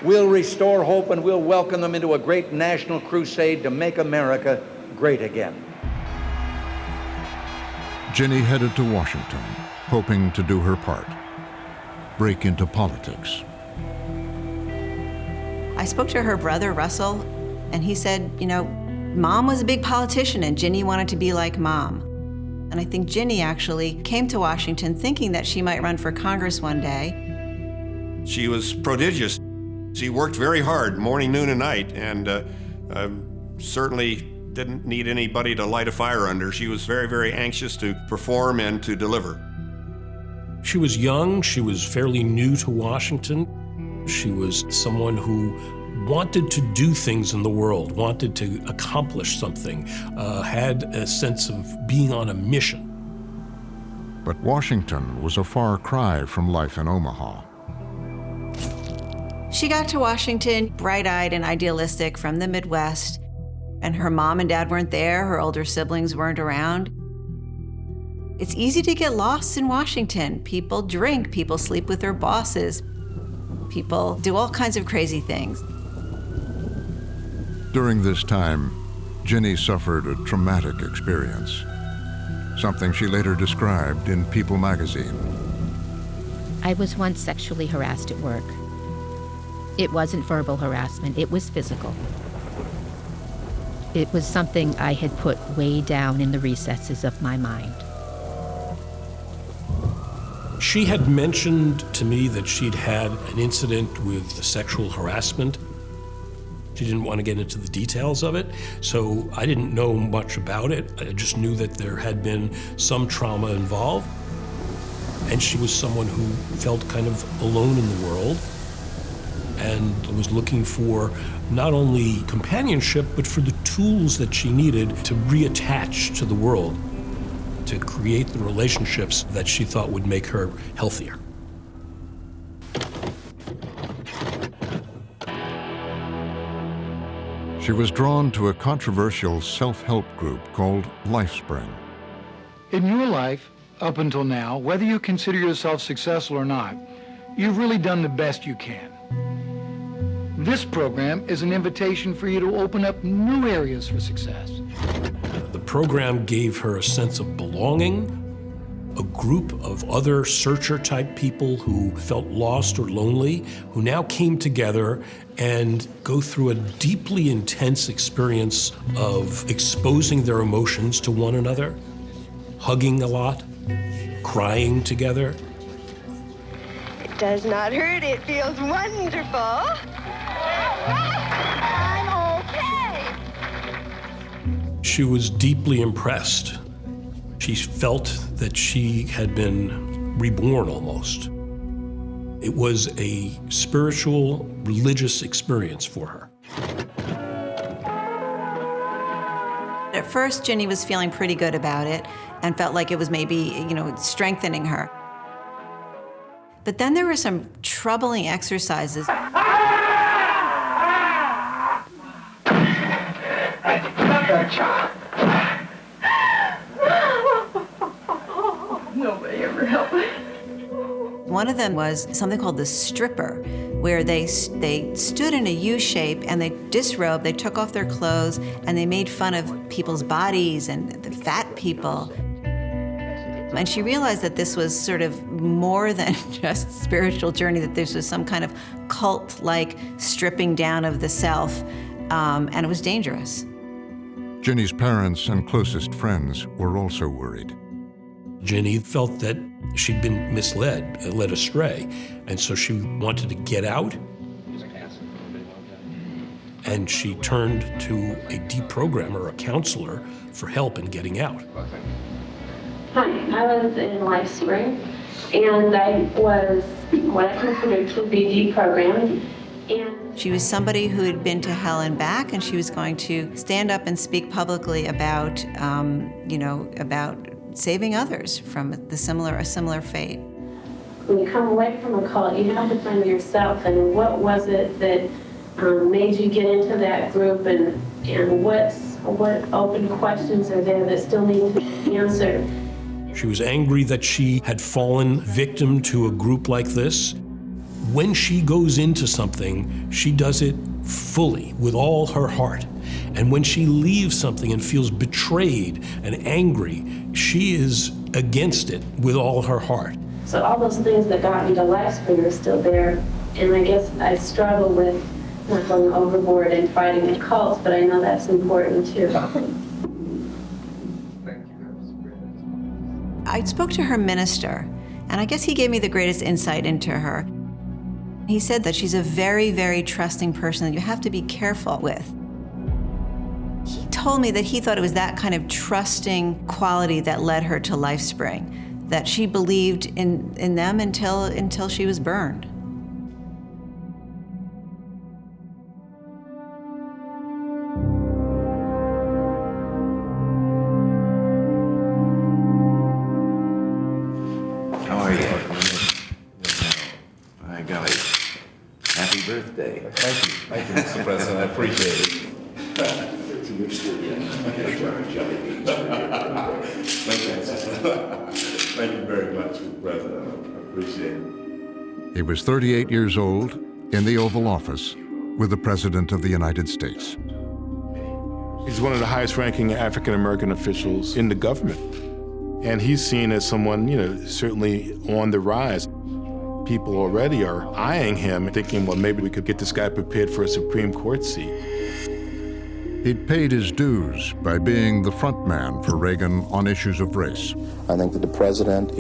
we'll restore hope and we'll welcome them into a great national crusade to make America great again. Ginni headed to Washington, hoping to do her part, break into politics. I spoke to her brother, Russell, and he said, you know, Mom was a big politician and Ginni wanted to be like Mom. And I think Ginni actually came to Washington thinking that she might run for Congress one day. She was prodigious. She worked very hard, morning, noon, and night, and certainly didn't need anybody to light a fire under. She was very, very anxious to perform and to deliver. She was young, she was fairly new to Washington. She was someone who wanted to do things in the world, wanted to accomplish something, had a sense of being on a mission. But Washington was a far cry from life in Omaha. She got to Washington bright-eyed and idealistic from the Midwest, and her mom and dad weren't there, her older siblings weren't around. It's easy to get lost in Washington. People drink, people sleep with their bosses, people do all kinds of crazy things. During this time, Ginni suffered a traumatic experience, something she later described in People magazine. I was once sexually harassed at work. It wasn't verbal harassment, it was physical. It was something I had put way down in the recesses of my mind. She had mentioned to me that she'd had an incident with sexual harassment. She didn't want to get into the details of it, so I didn't know much about it. I just knew that there had been some trauma involved. And she was someone who felt kind of alone in the world and was looking for not only companionship, but for the tools that she needed to reattach to the world, to create the relationships that she thought would make her healthier. She was drawn to a controversial self-help group called Lifespring. In your life, up until now, whether you consider yourself successful or not, you've really done the best you can. This program is an invitation for you to open up new areas for success. The program gave her a sense of belonging, a group of other searcher-type people who felt lost or lonely, who now came together and go through a deeply intense experience of exposing their emotions to one another, hugging a lot, crying together. It does not hurt, it feels wonderful. I'm okay. She was deeply impressed. She felt that she had been reborn almost. It was a spiritual, religious experience for her. At first, Ginni was feeling pretty good about it and felt like it was maybe, strengthening her. But then there were some troubling exercises. Nobody ever helped me. One of them was something called the stripper, where they stood in a U shape and they disrobed, they took off their clothes, and they made fun of people's bodies and the fat people. And she realized that this was sort of more than just spiritual journey, that this was some kind of cult-like stripping down of the self, and it was dangerous. Ginni's parents and closest friends were also worried. Ginni felt that she'd been misled, led astray, and so she wanted to get out. And she turned to a deprogrammer, a counselor, for help in getting out. Hi, I was in Lifespring, and I was what I considered to be deprogrammed. And she was somebody who had been to hell and back, and she was going to stand up and speak publicly about, about saving others from a similar fate. When you come away from a cult, you have to find yourself, and what was it that made you get into that group, and what open questions are there that still need to be answered. She was angry that she had fallen victim to a group like this. When she goes into something, she does it fully, with all her heart. And when she leaves something and feels betrayed and angry, she is against it with all her heart. So all those things that got me to Lifespring are still there. And I guess I struggle with not going overboard and fighting the cults, but I know that's important too. I spoke to her minister, and I guess he gave me the greatest insight into her. He said that she's a very, very trusting person that you have to be careful with. He told me that he thought it was that kind of trusting quality that led her to Lifespring, that she believed in them until she was burned. How are you? My golly. Happy birthday. Thank you. Thank you, Mr. President. I appreciate it. Thank you very much, Mr. President. I appreciate it. He was 38 years old in the Oval Office with the President of the United States. He's one of the highest-ranking African-American officials in the government. And he's seen as someone, certainly on the rise. People already are eyeing him, thinking, well, maybe we could get this guy prepared for a Supreme Court seat. He'd paid his dues by being the front man for Reagan on issues of race. I think that the president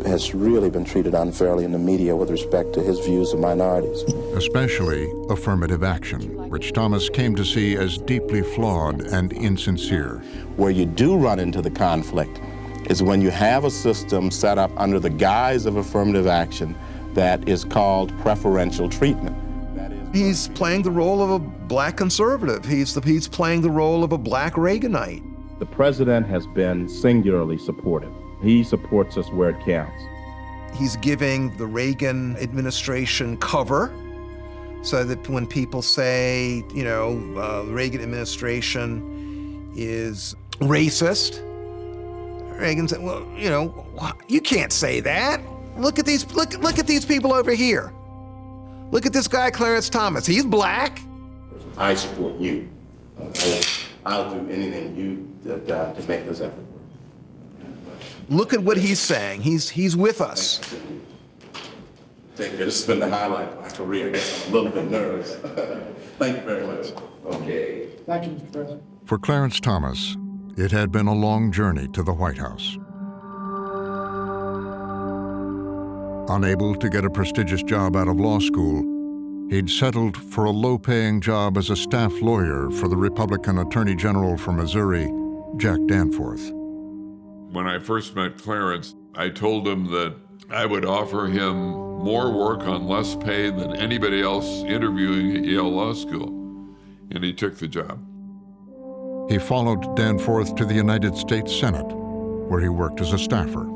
has really been treated unfairly in the media with respect to his views of minorities. Especially affirmative action, which Thomas came to see as deeply flawed and insincere. Where you do run into the conflict is when you have a system set up under the guise of affirmative action that is called preferential treatment. He's playing the role of a black conservative. He's playing the role of a black Reaganite. The president has been singularly supportive. He supports us where it counts. He's giving the Reagan administration cover so that when people say, the Reagan administration is racist, Reagan said, well, you can't say that. Look at these people over here. Look at this guy, Clarence Thomas. He's black. I support you. I'll do anything to make this effort. Look at what he's saying. He's with us. Take care. This has been the highlight of my career. I guess I'm a little bit nervous. Thank you very much. Okay. Thank you, Mr. President. For Clarence Thomas, it had been a long journey to the White House. Unable to get a prestigious job out of law school, he'd settled for a low-paying job as a staff lawyer for the Republican Attorney General from Missouri, Jack Danforth. When I first met Clarence, I told him that I would offer him more work on less pay than anybody else interviewing at Yale Law School, and he took the job. He followed Danforth to the United States Senate, where he worked as a staffer.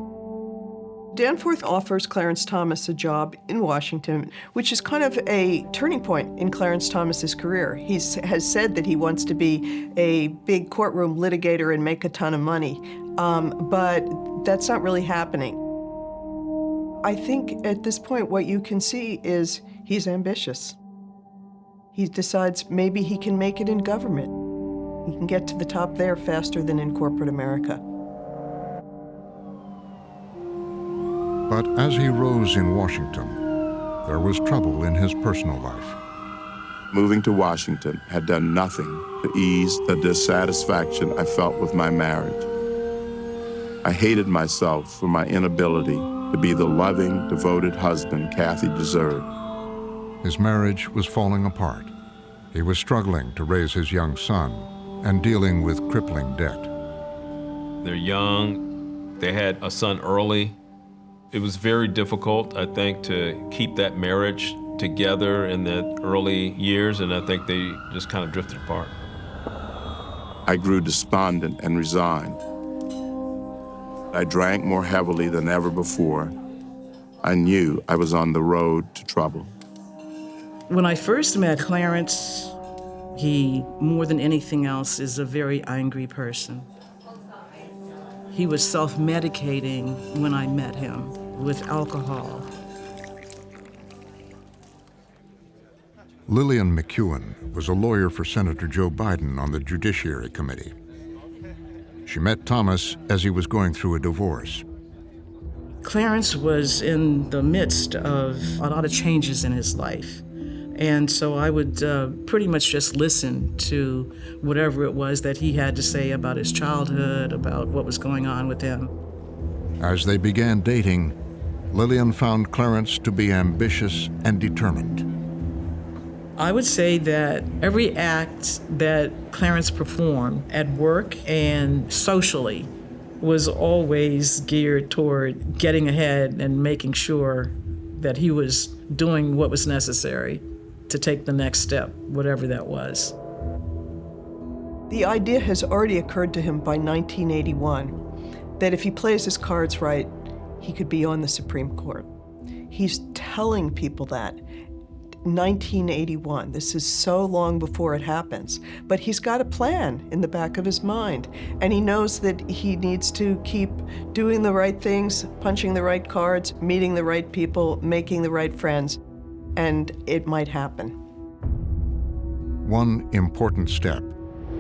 Danforth offers Clarence Thomas a job in Washington, which is kind of a turning point in Clarence Thomas's career. He has said that he wants to be a big courtroom litigator and make a ton of money, but that's not really happening. I think at this point what you can see is he's ambitious. He decides maybe he can make it in government. He can get to the top there faster than in corporate America. But as he rose in Washington, there was trouble in his personal life. Moving to Washington had done nothing to ease the dissatisfaction I felt with my marriage. I hated myself for my inability to be the loving, devoted husband Kathy deserved. His marriage was falling apart. He was struggling to raise his young son and dealing with crippling debt. They're young. They had a son early. It was very difficult, I think, to keep that marriage together in the early years, and I think they just kind of drifted apart. I grew despondent and resigned. I drank more heavily than ever before. I knew I was on the road to trouble. When I first met Clarence, he, more than anything else, is a very angry person. He was self-medicating when I met him with alcohol. Lillian McEwen was a lawyer for Senator Joe Biden on the Judiciary Committee. She met Thomas as he was going through a divorce. Clarence was in the midst of a lot of changes in his life. And so I would pretty much just listen to whatever it was that he had to say about his childhood, about what was going on with him. As they began dating, Lillian found Clarence to be ambitious and determined. I would say that every act that Clarence performed at work and socially was always geared toward getting ahead and making sure that he was doing what was necessary to take the next step, whatever that was. The idea has already occurred to him by 1981 that if he plays his cards right, he could be on the Supreme Court. He's telling people that. 1981, this is so long before it happens, but he's got a plan in the back of his mind, and he knows that he needs to keep doing the right things, punching the right cards, meeting the right people, making the right friends, and it might happen. One important step,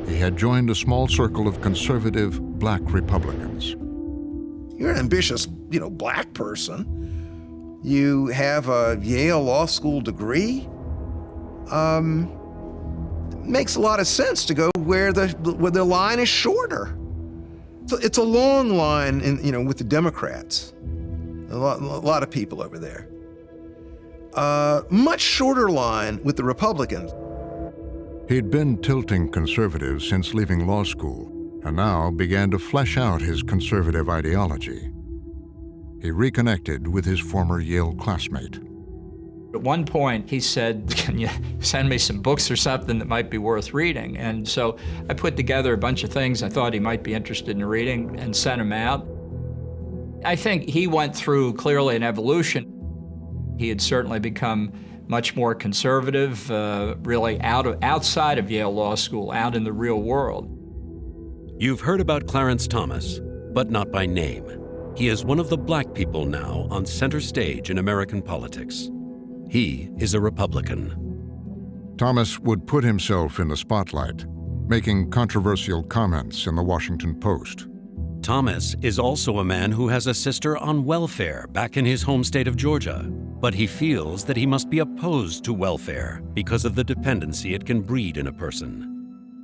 he had joined a small circle of conservative black Republicans. You're an ambitious, black person. You have a Yale Law School degree. Makes a lot of sense to go where the line is shorter. So it's a long line with the Democrats. A lot of people over there. Much shorter line with the Republicans. He'd been tilting conservative since leaving law school, and now began to flesh out his conservative ideology. He reconnected with his former Yale classmate. At one point, he said, "Can you send me some books or something that might be worth reading?" And so I put together a bunch of things I thought he might be interested in reading and sent him out. I think he went through clearly an evolution. He had certainly become much more conservative, really outside of Yale Law School, out in the real world. You've heard about Clarence Thomas, but not by name. He is one of the black people now on center stage in American politics. He is a Republican. Thomas would put himself in the spotlight, making controversial comments in the Washington Post. Thomas is also a man who has a sister on welfare back in his home state of Georgia, but he feels that he must be opposed to welfare because of the dependency it can breed in a person.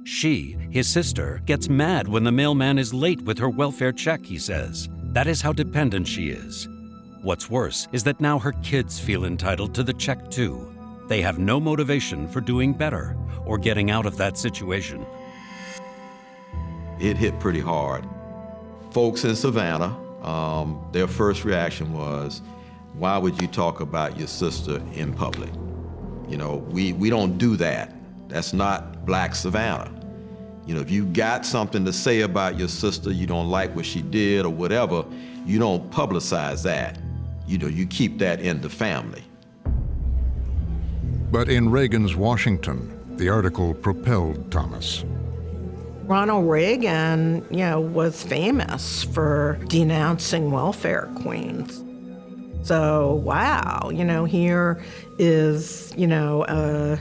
She, his sister, gets mad when the mailman is late with her welfare check, he says. That is how dependent she is. What's worse is that now her kids feel entitled to the check too. They have no motivation for doing better or getting out of that situation. It hit pretty hard. Folks in Savannah, their first reaction was, why would you talk about your sister in public? You know, we don't do that. That's not Black Savannah. You know, if you got something to say about your sister, you don't like what she did or whatever, you don't publicize that. You know, you keep that in the family. But in Reagan's Washington, the article propelled Thomas. Ronald Reagan, was famous for denouncing welfare queens. So, wow, here is, a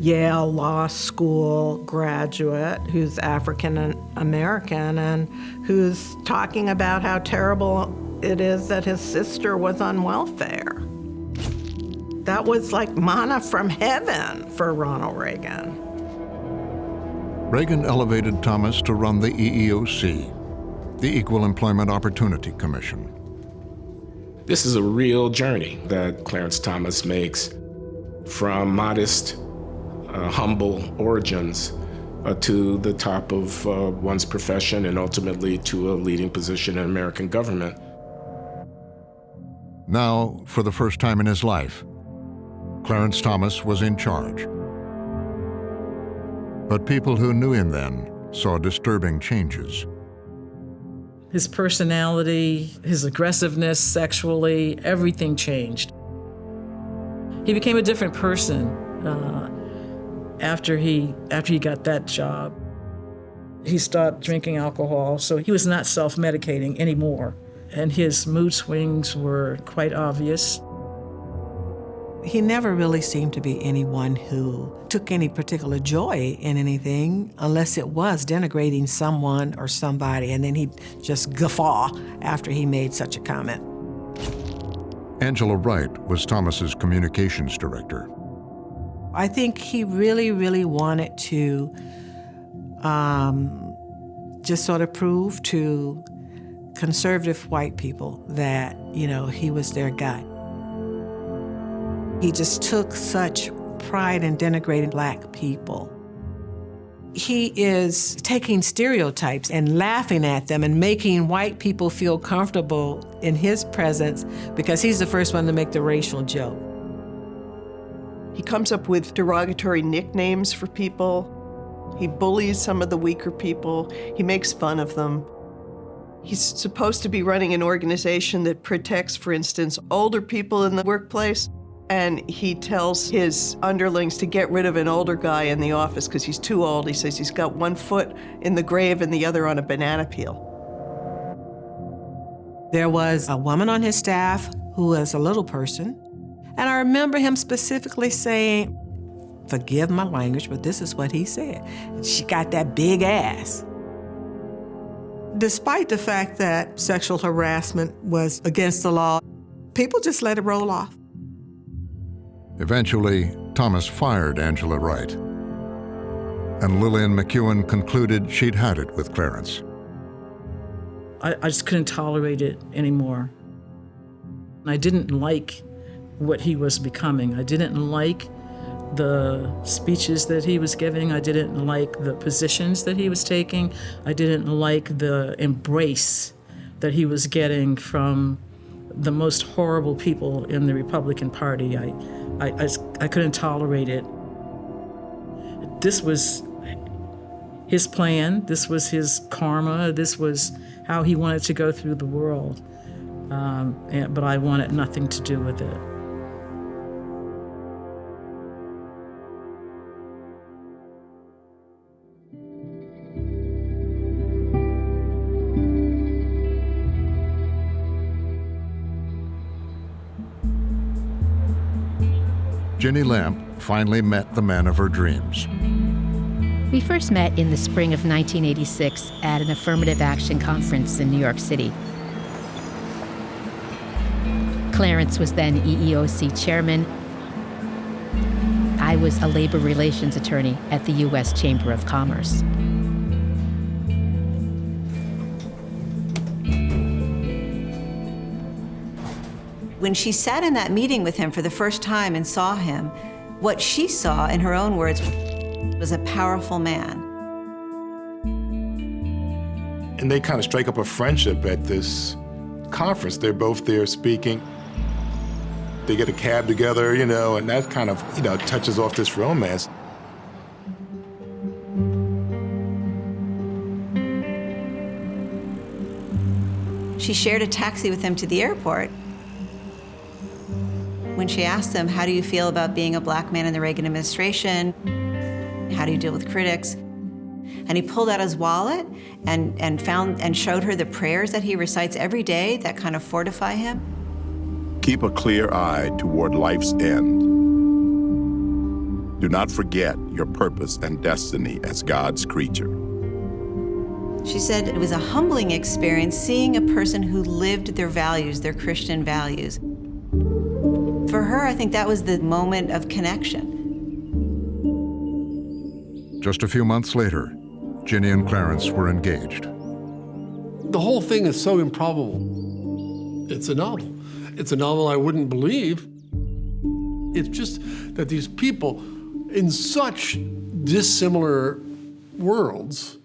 Yale Law School graduate who's African American and who's talking about how terrible it is that his sister was on welfare. That was like manna from heaven for Ronald Reagan. Reagan elevated Thomas to run the EEOC, the Equal Employment Opportunity Commission. This is a real journey that Clarence Thomas makes from modest, humble origins to the top of one's profession and ultimately to a leading position in American government. Now, for the first time in his life, Clarence Thomas was in charge. But people who knew him then saw disturbing changes. His personality, his aggressiveness sexually, everything changed. He became a different person after he got that job. He stopped drinking alcohol, so he was not self-medicating anymore. And his mood swings were quite obvious. He never really seemed to be anyone who took any particular joy in anything unless it was denigrating someone or somebody, and then he'd just guffaw after he made such a comment. Angela Wright was Thomas's communications director. I think he really, really wanted to just sort of prove to conservative white people that, he was their guy. He just took such pride in denigrating Black people. He is taking stereotypes and laughing at them and making white people feel comfortable in his presence because he's the first one to make the racial joke. He comes up with derogatory nicknames for people. He bullies some of the weaker people. He makes fun of them. He's supposed to be running an organization that protects, for instance, older people in the workplace. And he tells his underlings to get rid of an older guy in the office because he's too old. He says he's got one foot in the grave and the other on a banana peel. There was a woman on his staff who was a little person. And I remember him specifically saying, forgive my language, but this is what he said. She got that big ass. Despite the fact that sexual harassment was against the law, people just let it roll off. Eventually, Thomas fired Angela Wright, and Lillian McEwen concluded she'd had it with Clarence. I just couldn't tolerate it anymore. I didn't like what he was becoming. I didn't like the speeches that he was giving. I didn't like the positions that he was taking. I didn't like the embrace that he was getting from the most horrible people in the Republican Party. I couldn't tolerate it. This was his plan. This was his karma. This was how he wanted to go through the world. But I wanted nothing to do with it. Ginni Lamp finally met the man of her dreams. We first met in the spring of 1986 at an affirmative action conference in New York City. Clarence was then EEOC chairman. I was a labor relations attorney at the U.S. Chamber of Commerce. When she sat in that meeting with him for the first time and saw him, what she saw, in her own words, was a powerful man. And they kind of strike up a friendship at this conference. They're both there speaking. They get a cab together, and that kind of, touches off this romance. She shared a taxi with him to the airport. When she asked him, how do you feel about being a black man in the Reagan administration? How do you deal with critics? And he pulled out his wallet and showed her the prayers that he recites every day that kind of fortify him. Keep a clear eye toward life's end. Do not forget your purpose and destiny as God's creature. She said it was a humbling experience seeing a person who lived their values, their Christian values. For her, I think that was the moment of connection. Just a few months later, Ginni and Clarence were engaged. The whole thing is so improbable. It's a novel. It's a novel I wouldn't believe. It's just that these people in such dissimilar worlds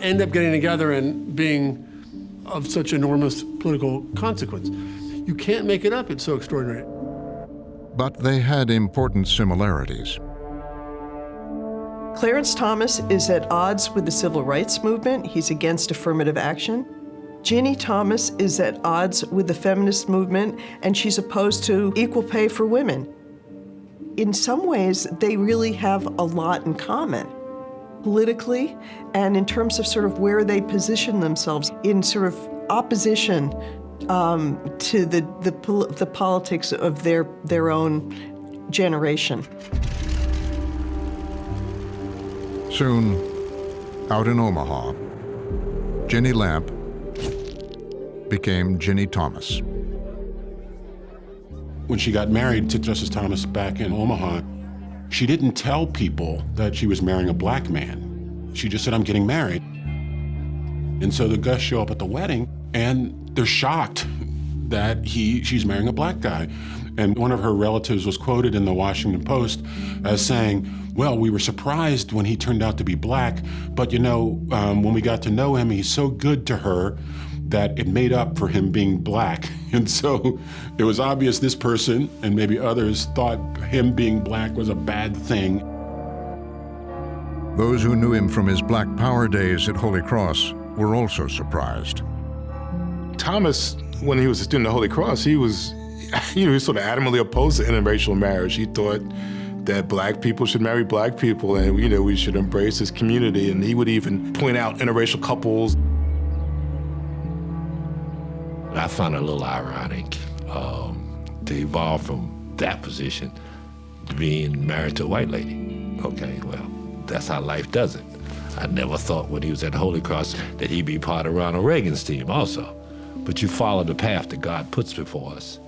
end up getting together and being of such enormous political consequence. You can't make it up. It's so extraordinary. But they had important similarities. Clarence Thomas is at odds with the civil rights movement. He's against affirmative action. Ginni Thomas is at odds with the feminist movement, and she's opposed to equal pay for women. In some ways, they really have a lot in common, politically, and in terms of sort of where they position themselves in sort of opposition to the politics of their own generation. Soon, out in Omaha, Ginni Lamp became Ginni Thomas. When she got married to Justice Thomas back in Omaha, she didn't tell people that she was marrying a black man. She just said, I'm getting married. And so the guests show up at the wedding, and they're shocked that she's marrying a black guy. And one of her relatives was quoted in the Washington Post as saying, well, we were surprised when he turned out to be black, but when we got to know him, he's so good to her that it made up for him being black. And so it was obvious this person, and maybe others, thought him being black was a bad thing. Those who knew him from his Black Power days at Holy Cross were also surprised. Thomas, when he was a student at Holy Cross, he was he was sort of adamantly opposed to interracial marriage. He thought that black people should marry black people, and we should embrace his community. And he would even point out interracial couples. I find it a little ironic to evolve from that position to being married to a white lady. Okay, well, that's how life does it. I never thought when he was at Holy Cross that he'd be part of Ronald Reagan's team also. But you follow the path that God puts before us.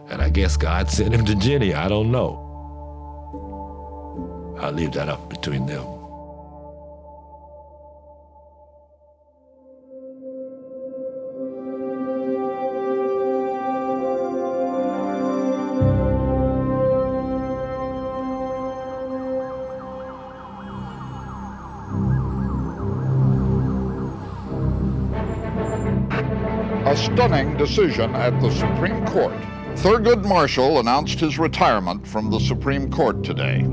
And I guess God sent him to Ginni, I don't know. I'll leave that up between them. Our a stunning decision at the Supreme Court. Thurgood Marshall announced his retirement from the Supreme Court today.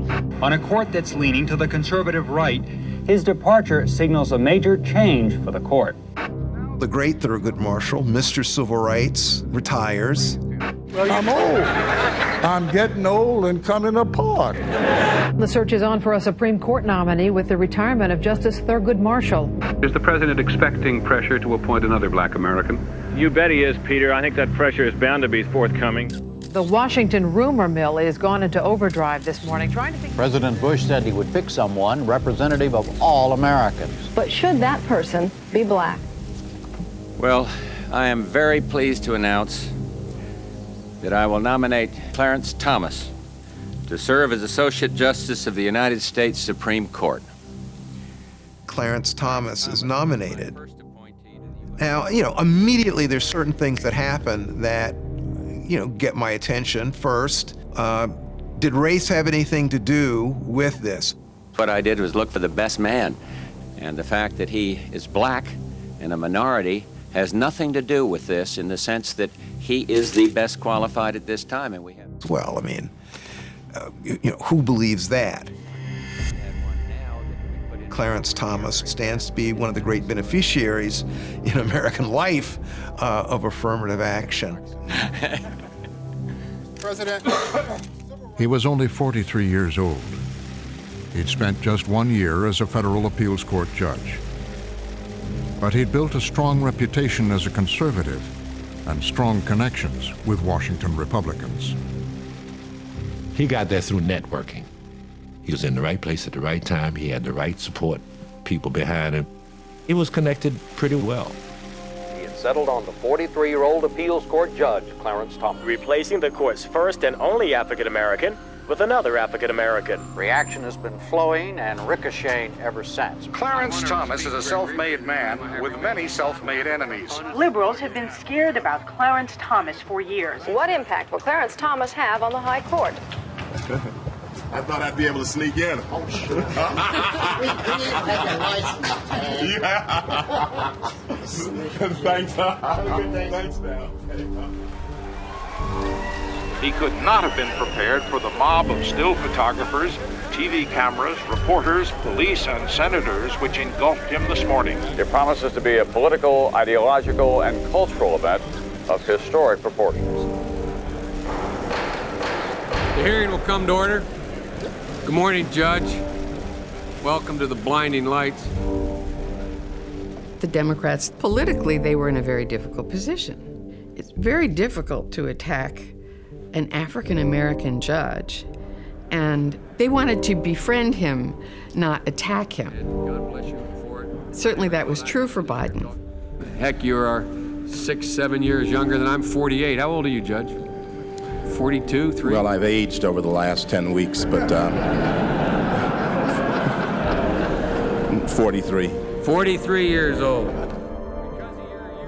On a court that's leaning to the conservative right, his departure signals a major change for the court. The great Thurgood Marshall, Mr. Civil Rights, retires. Well, I'm old. I'm getting old and coming apart. The search is on for a Supreme Court nominee with the retirement of Justice Thurgood Marshall. Is the president expecting pressure to appoint another black American? You bet he is, Peter. I think that pressure is bound to be forthcoming. The Washington rumor mill is gone into overdrive this morning, trying to think. President Bush said he would pick someone representative of all Americans. But should that person be black? Well, I am very pleased to announce that I will nominate Clarence Thomas to serve as Associate Justice of the United States Supreme Court. Clarence Thomas is nominated. Now, immediately there's certain things that happen that, get my attention. First, did race have anything to do with this? What I did was look for the best man, and the fact that he is black and a minority has nothing to do with this in the sense that he is the best qualified at this time, and we have. Well, who believes that? Clarence Thomas stands to be one of the great beneficiaries in American life of affirmative action. President. He was only 43 years old. He'd spent just 1 year as a federal appeals court judge. But he'd built a strong reputation as a conservative and strong connections with Washington Republicans. He got there through networking. He was in the right place at the right time. He had the right support people behind him. He was connected pretty well. He had settled on the 43-year-old appeals court judge, Clarence Thomas, replacing the court's first and only African-American with another African-American. Reaction has been flowing and ricocheting ever since. Clarence Thomas is a self-made man with many self-made enemies. Liberals have been scared about Clarence Thomas for years. What impact will Clarence Thomas have on the High Court? I thought I'd be able to sneak in. Oh, sure. Thanks. Thanks now. He could not have been prepared for the mob of still photographers, TV cameras, reporters, police, and senators which engulfed him this morning. It promises to be a political, ideological, and cultural event of historic proportions. The hearing will come to order. Good morning, Judge. Welcome to the blinding lights. The Democrats, politically, they were in a very difficult position. It's very difficult to attack an African-American judge, and they wanted to befriend him, not attack him. God bless you for it. Certainly that was true for Biden. Heck, you are 6, 7 years younger than I'm 48. How old are you, Judge? 42, 3? Well, I've aged over the last 10 weeks, but 43. 43 years old.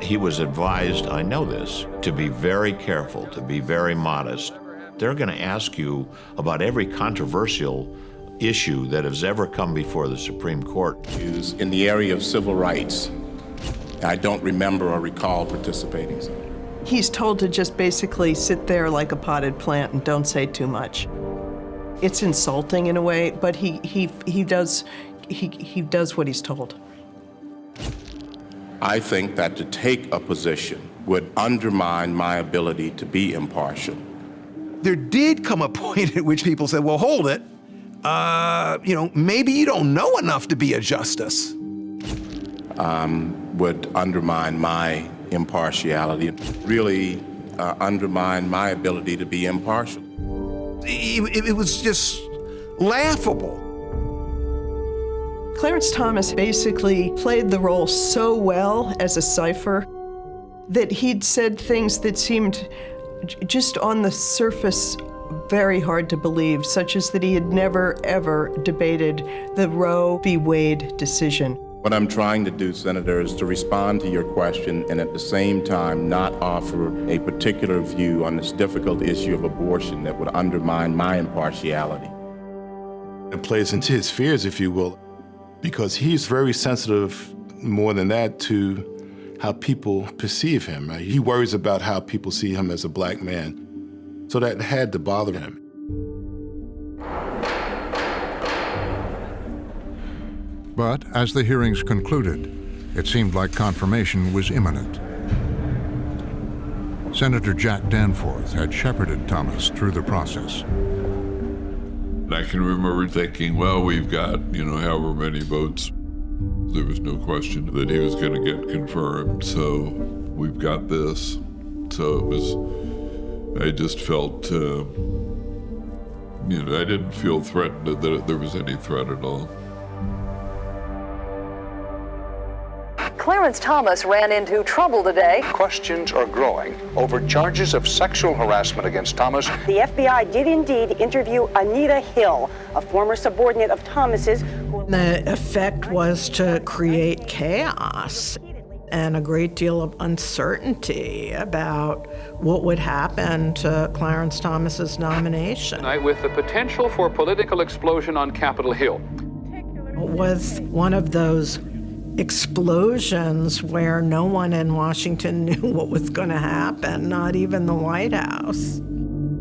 He was advised, I know this, to be very careful, to be very modest. They're going to ask you about every controversial issue that has ever come before the Supreme Court. In the area of civil rights, I don't remember or recall participating. He's told to just basically sit there like a potted plant and don't say too much. It's insulting in a way, but he does what he's told. I think that to take a position would undermine my ability to be impartial. There did come a point at which people said, well, hold it. Maybe you don't know enough to be a justice. Would undermine my impartiality, really undermine my ability to be impartial. It was just laughable. Clarence Thomas basically played the role so well as a cipher that he'd said things that seemed just on the surface very hard to believe, such as that he had never, ever debated the Roe v. Wade decision. What I'm trying to do, Senator, is to respond to your question and at the same time not offer a particular view on this difficult issue of abortion that would undermine my impartiality. It plays into his fears, if you will, because he's very sensitive, more than that, to how people perceive him. Right? He worries about how people see him as a black man. So that had to bother him. But as the hearings concluded, it seemed like confirmation was imminent. Senator Jack Danforth had shepherded Thomas through the process. I can remember thinking, well, we've got, however many votes. There was no question that he was going to get confirmed, so we've got this. So I just felt, I didn't feel threatened that there was any threat at all. Clarence Thomas ran into trouble today. Questions are growing over charges of sexual harassment against Thomas. The FBI did indeed interview Anita Hill, a former subordinate of Thomas's. The effect was to create chaos and a great deal of uncertainty about what would happen to Clarence Thomas's nomination. With the potential for political explosion on Capitol Hill. It was one of those explosions where no one in Washington knew what was going to happen, not even the White House.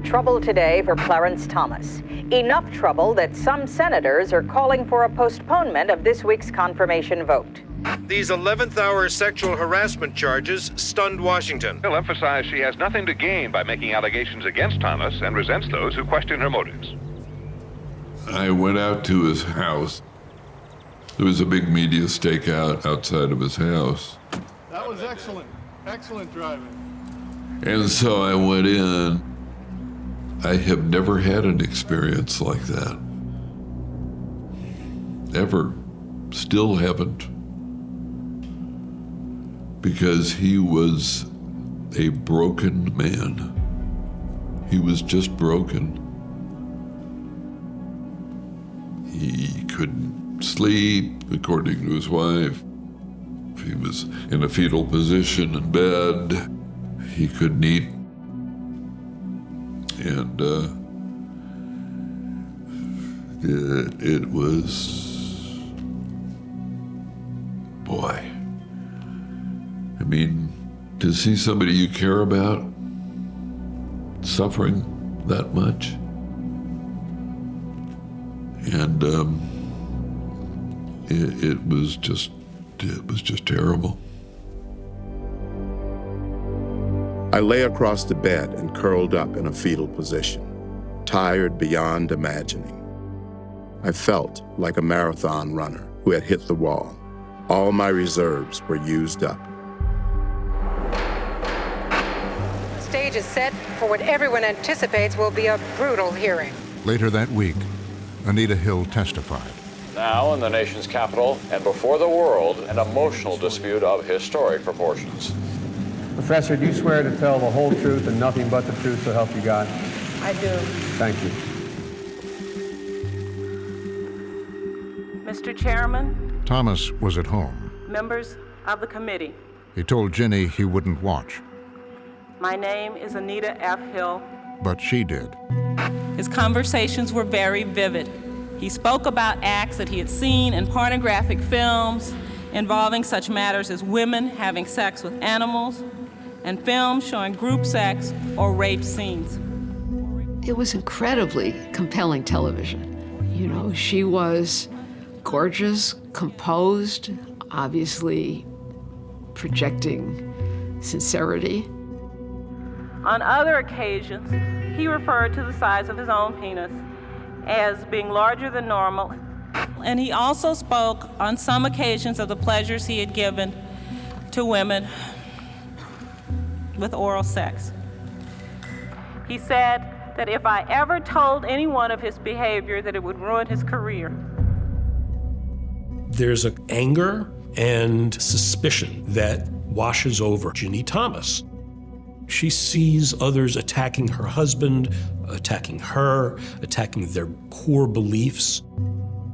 Trouble today for Clarence Thomas. Enough trouble that some senators are calling for a postponement of this week's confirmation vote. These 11th-hour sexual harassment charges stunned Washington. Hill emphasized she has nothing to gain by making allegations against Thomas and resents those who question her motives. I went out to his house. There was a big media stakeout outside of his house. That was excellent. Excellent driving. And so I went in. I have never had an experience like that. Ever. Still haven't. Because he was a broken man. He was just broken. He couldn't sleep, according to his wife. He was in a fetal position in bed. He couldn't eat. And it was, boy. I mean, to see somebody you care about suffering that much. And it was just terrible. I lay across the bed and curled up in a fetal position, tired beyond imagining. I felt like a marathon runner who had hit the wall. All my reserves were used up. The stage is set for what everyone anticipates will be a brutal hearing. Later that week, Anita Hill testified. Now in the nation's capital and before the world, an emotional dispute of historic proportions. Professor, do you swear to tell the whole truth and nothing but the truth, so help you God? I do. Thank you. Mr. Chairman, Thomas was at home. members of the committee, He told Ginni he wouldn't watch, my name is Anita F. Hill. but she did. His conversations were very vivid. He spoke about acts that he had seen in pornographic films involving such matters as women having sex with animals and films showing group sex or rape scenes. It was incredibly compelling television. You know, she was gorgeous, composed, obviously projecting sincerity. On other occasions, he referred to the size of his own penis as being larger than normal. And he also spoke on some occasions of the pleasures he had given to women with oral sex. He said that if I ever told anyone of his behavior, that it would ruin his career. There's an anger and suspicion that washes over Ginni Thomas. She sees others attacking her husband, attacking her, attacking their core beliefs.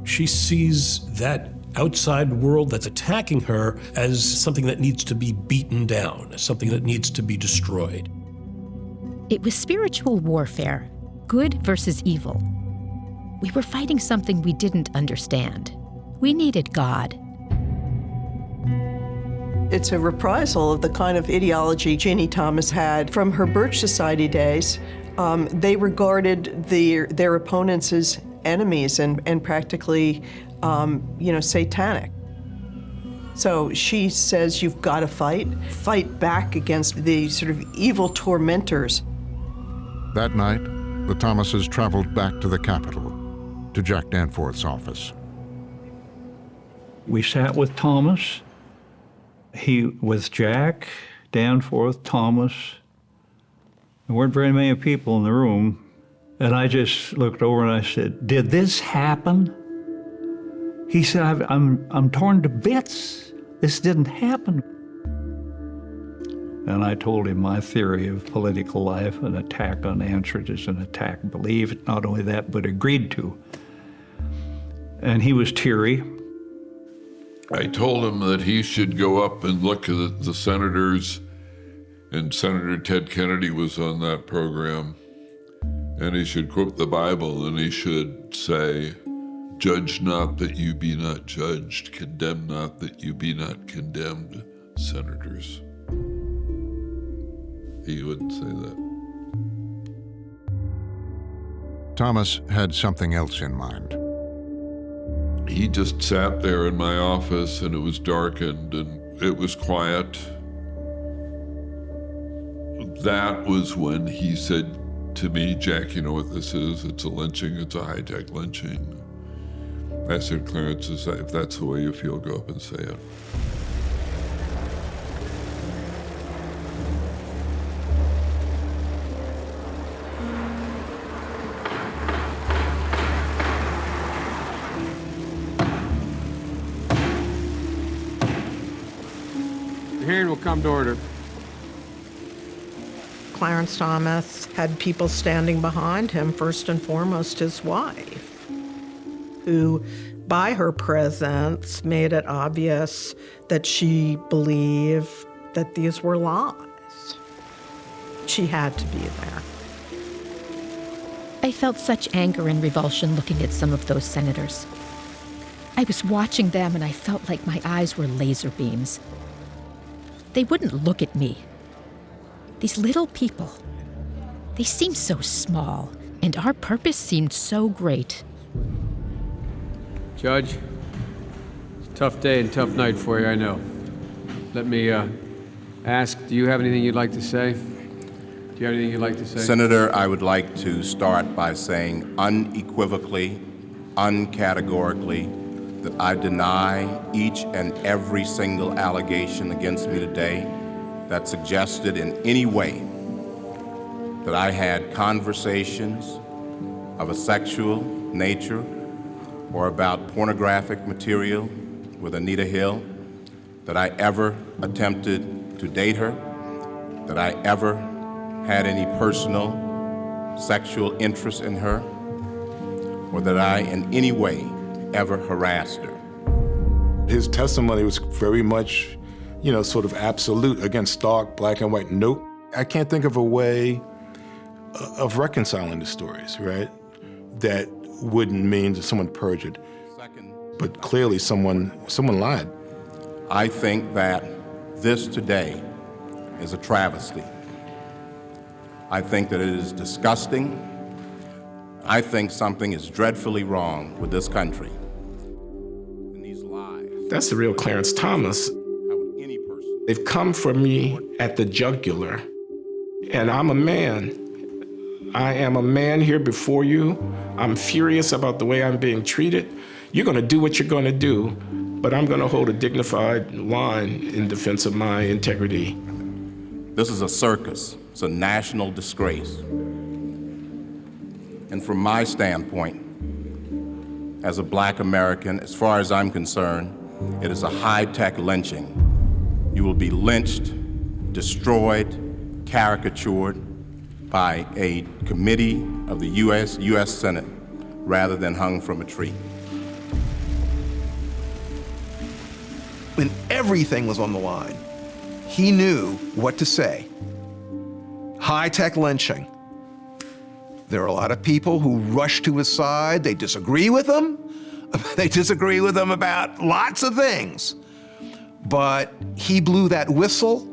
She sees that outside world that's attacking her as something that needs to be beaten down, as something that needs to be destroyed. It was spiritual warfare, good versus evil. We were fighting something we didn't understand. We needed God. It's a reprisal of the kind of ideology Ginni Thomas had from her Birch Society days. They regarded their opponents as enemies and practically, satanic. So she says, you've got to fight back against the sort of evil tormentors. That night, the Thomases traveled back to the Capitol, to Jack Danforth's office. We sat with Thomas, with Jack, Danforth, Thomas. There weren't very many people in the room. And I just looked over and I said, did this happen? He said, I'm torn to bits. This didn't happen. And I told him my theory of political life: an attack unanswered is an attack believed. Not only that, but agreed to. And he was teary. I told him that he should go up and look at the senators, and Senator Ted Kennedy was on that program, and he should quote the Bible, and he should say, "Judge not that you be not judged, condemn not that you be not condemned," senators. He wouldn't say that. Thomas had something else in mind. He just sat there in my office, and it was darkened and it was quiet. That was when he said to me, "Jack, you know what this is? It's a lynching. It's a high-tech lynching." I said, "Clarence, if that's the way you feel, go up and say it." The hearing will come to order. Clarence Thomas had people standing behind him, first and foremost his wife, who, by her presence, made it obvious that she believed that these were lies. She had to be there. I felt such anger and revulsion looking at some of those senators. I was watching them and I felt like my eyes were laser beams. They wouldn't look at me. These little people, they seemed so small, and our purpose seemed so great. Judge, it's a tough day and tough night for you, I know. Let me ask, do you have anything you'd like to say? Do you have anything you'd like to say? Senator, I would like to start by saying unequivocally, uncategorically, that I deny each and every single allegation against me today that suggested in any way that I had conversations of a sexual nature or about pornographic material with Anita Hill, that I ever attempted to date her, that I ever had any personal sexual interest in her, or that I in any way ever harassed her. His testimony was very much, sort of absolute, again, stark, black and white. Nope. I can't think of a way of reconciling the stories, right? That wouldn't mean that someone perjured. But clearly someone lied. I think that this today is a travesty. I think that it is disgusting. I think something is dreadfully wrong with this country. That's the real Clarence Thomas. They've come for me at the jugular, and I'm a man. I am a man here before you. I'm furious about the way I'm being treated. You're gonna do what you're gonna do, but I'm gonna hold a dignified line in defense of my integrity. This is a circus. It's a national disgrace. And from my standpoint, as a black American, as far as I'm concerned, it is a high-tech lynching. You will be lynched, destroyed, caricatured by a committee of the U.S. Senate rather than hung from a tree. When everything was on the line, he knew what to say. High-tech lynching. There are a lot of people who rush to his side. They disagree with him. They disagree with him about lots of things. But he blew that whistle,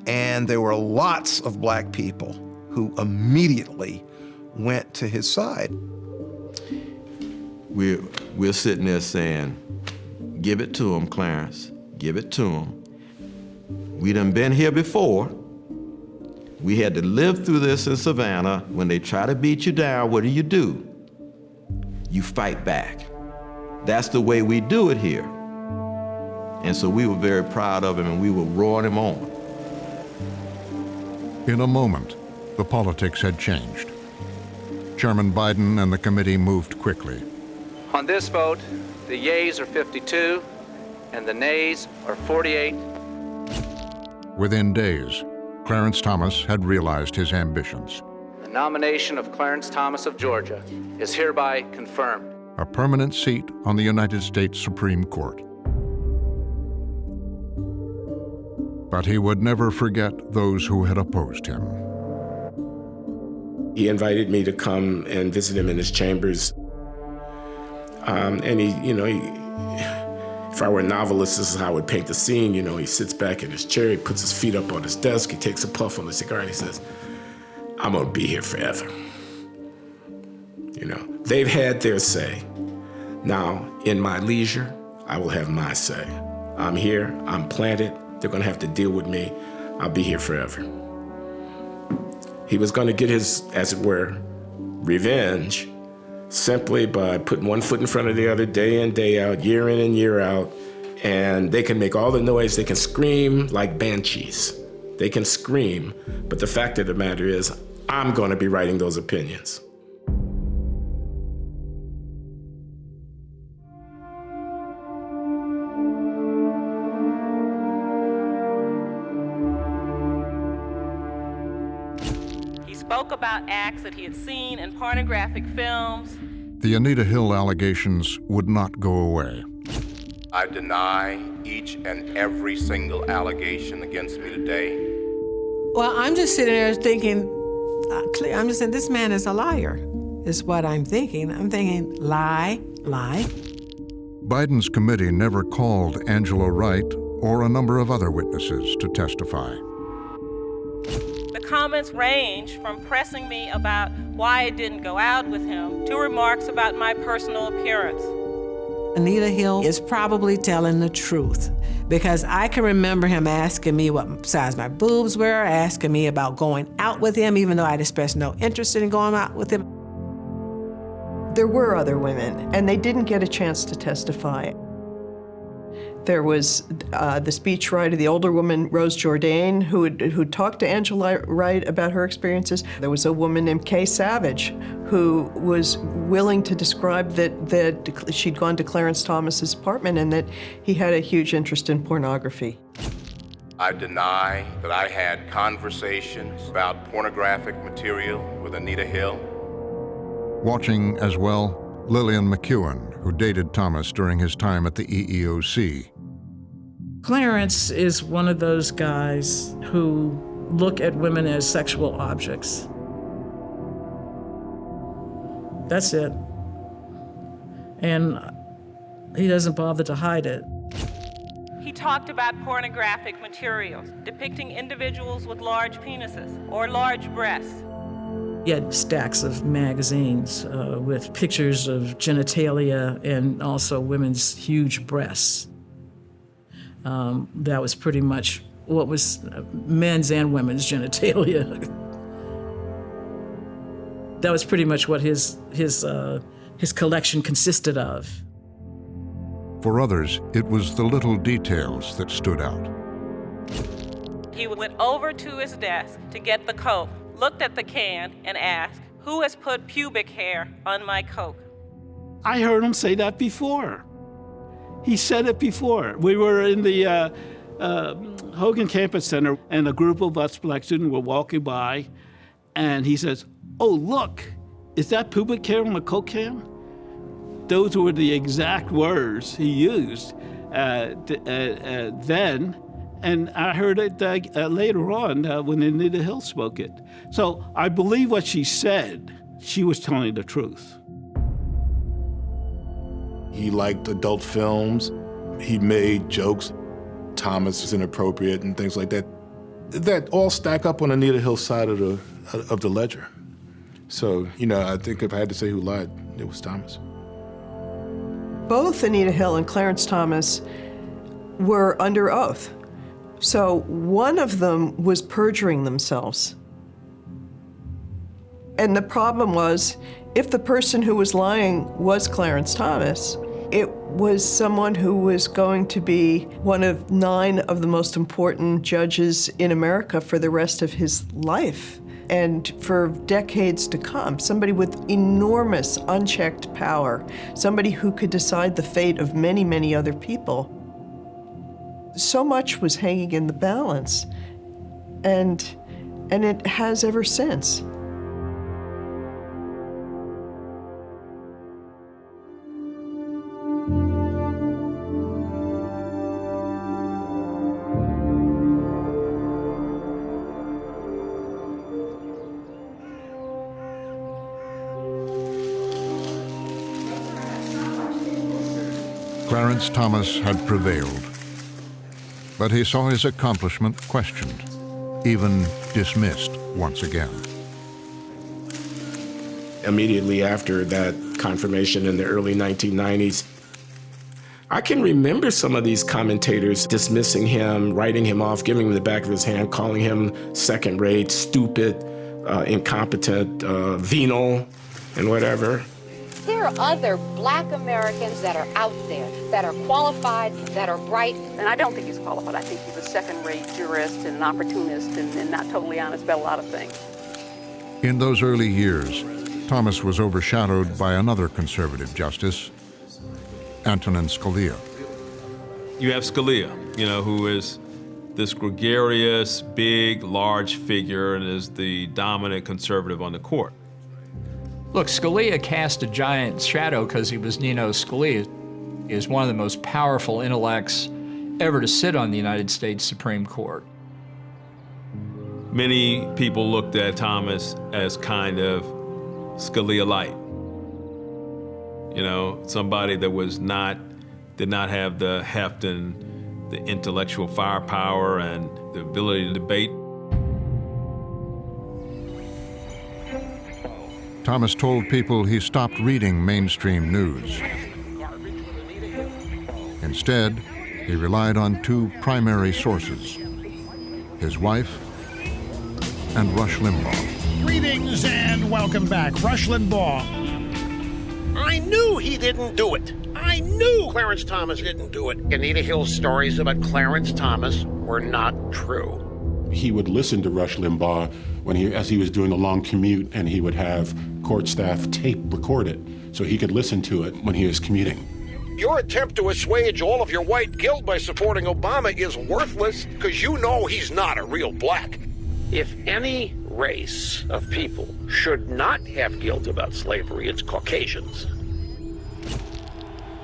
and there were lots of black people who immediately went to his side. We're sitting there saying, give it to him, Clarence, give it to him. We done been here before. We had to live through this in Savannah. When they try to beat you down, what do? You fight back. That's the way we do it here. And so we were very proud of him, and we were roaring him on. In a moment, the politics had changed. Chairman Biden and the committee moved quickly. On this vote, the yeas are 52 and the nays are 48. Within days, Clarence Thomas had realized his ambitions. The nomination of Clarence Thomas of Georgia is hereby confirmed. A permanent seat on the United States Supreme Court. But he would never forget those who had opposed him. He invited me to come and visit him in his chambers. And if I were a novelist, this is how I would paint the scene. He sits back in his chair, he puts his feet up on his desk, he takes a puff on the cigar, and he says, I'm gonna be here forever. They've had their say. Now, in my leisure, I will have my say. I'm here, I'm planted, they're gonna have to deal with me. I'll be here forever. He was gonna get his, as it were, revenge simply by putting one foot in front of the other day in, day out, year in and year out, and they can make all the noise, they can scream like banshees. They can scream, but the fact of the matter is, I'm gonna be writing those opinions. Spoke about acts that he had seen in pornographic films. The Anita Hill allegations would not go away. I deny each and every single allegation against me today. Well, I'm just sitting there thinking, I'm just saying, this man is a liar, is what I'm thinking. I'm thinking, lie. Biden's committee never called Angela Wright or a number of other witnesses to testify. The comments range from pressing me about why I didn't go out with him to remarks about my personal appearance. Anita Hill is probably telling the truth, because I can remember him asking me what size my boobs were, asking me about going out with him, even though I'd expressed no interest in going out with him. There were other women, and they didn't get a chance to testify. There was the speechwriter, the older woman, Rose Jourdain, who talked to Angela Wright about her experiences. There was a woman named Kay Savage who was willing to describe that she'd gone to Clarence Thomas's apartment and that he had a huge interest in pornography. I deny that I had conversations about pornographic material with Anita Hill. Watching as well, Lillian McEwen, who dated Thomas during his time at the EEOC. Clarence is one of those guys who look at women as sexual objects. That's it. And he doesn't bother to hide it. He talked about pornographic materials depicting individuals with large penises or large breasts. He had stacks of magazines with pictures of genitalia and also women's huge breasts. That was pretty much what was men's and women's genitalia. That was pretty much what his collection consisted of. For others, it was the little details that stood out. He went over to his desk to get the Coke, looked at the can, and asked, "Who has put pubic hair on my Coke?" I heard him say that before. He said it before. We were in the Hogan Campus Center, and a group of us black students were walking by, and he says, "Oh, look, is that pubic hair on the Coke can?" Those were the exact words he used then, and I heard it later on when Anita Hill spoke it. So I believe what she said. She was telling the truth. He liked adult films. He made jokes Thomas is inappropriate and things like that, that all stack up on Anita Hill's side of the ledger. So, I think if I had to say who lied, it was Thomas. Both Anita Hill and Clarence Thomas were under oath. So one of them was perjuring themselves. And the problem was, if the person who was lying was Clarence Thomas, it was someone who was going to be one of 9 of the most important judges in America for the rest of his life and for decades to come. Somebody with enormous unchecked power, somebody who could decide the fate of many, many other people. So much was hanging in the balance, and it has ever since. Clarence Thomas had prevailed, but he saw his accomplishment questioned, even dismissed once again. Immediately after that confirmation in the early 1990s, I can remember some of these commentators dismissing him, writing him off, giving him the back of his hand, calling him second-rate, stupid, incompetent, venal, and whatever. There are other black Americans that are out there that are qualified, that are bright. And I don't think he's qualified. I think he's a second-rate jurist and an opportunist and not totally honest about a lot of things. In those early years, Thomas was overshadowed by another conservative justice, Antonin Scalia. You have Scalia, who is this gregarious, big, large figure and is the dominant conservative on the court. Look, Scalia cast a giant shadow because he was Scalia. He is one of the most powerful intellects ever to sit on the United States Supreme Court. Many people looked at Thomas as kind of Scalia-like. Somebody that did not have the heft and the intellectual firepower and the ability to debate. Thomas told people he stopped reading mainstream news. Instead, he relied on 2 primary sources, his wife and Rush Limbaugh. Greetings and welcome back. Rush Limbaugh. I knew he didn't do it. I knew Clarence Thomas didn't do it. Anita Hill's stories about Clarence Thomas were not true. He would listen to Rush Limbaugh as he was doing a long commute, and he would have court staff tape record it so he could listen to it when he was commuting. Your attempt to assuage all of your white guilt by supporting Obama is worthless because you know he's not a real black. If any race of people should not have guilt about slavery, it's Caucasians.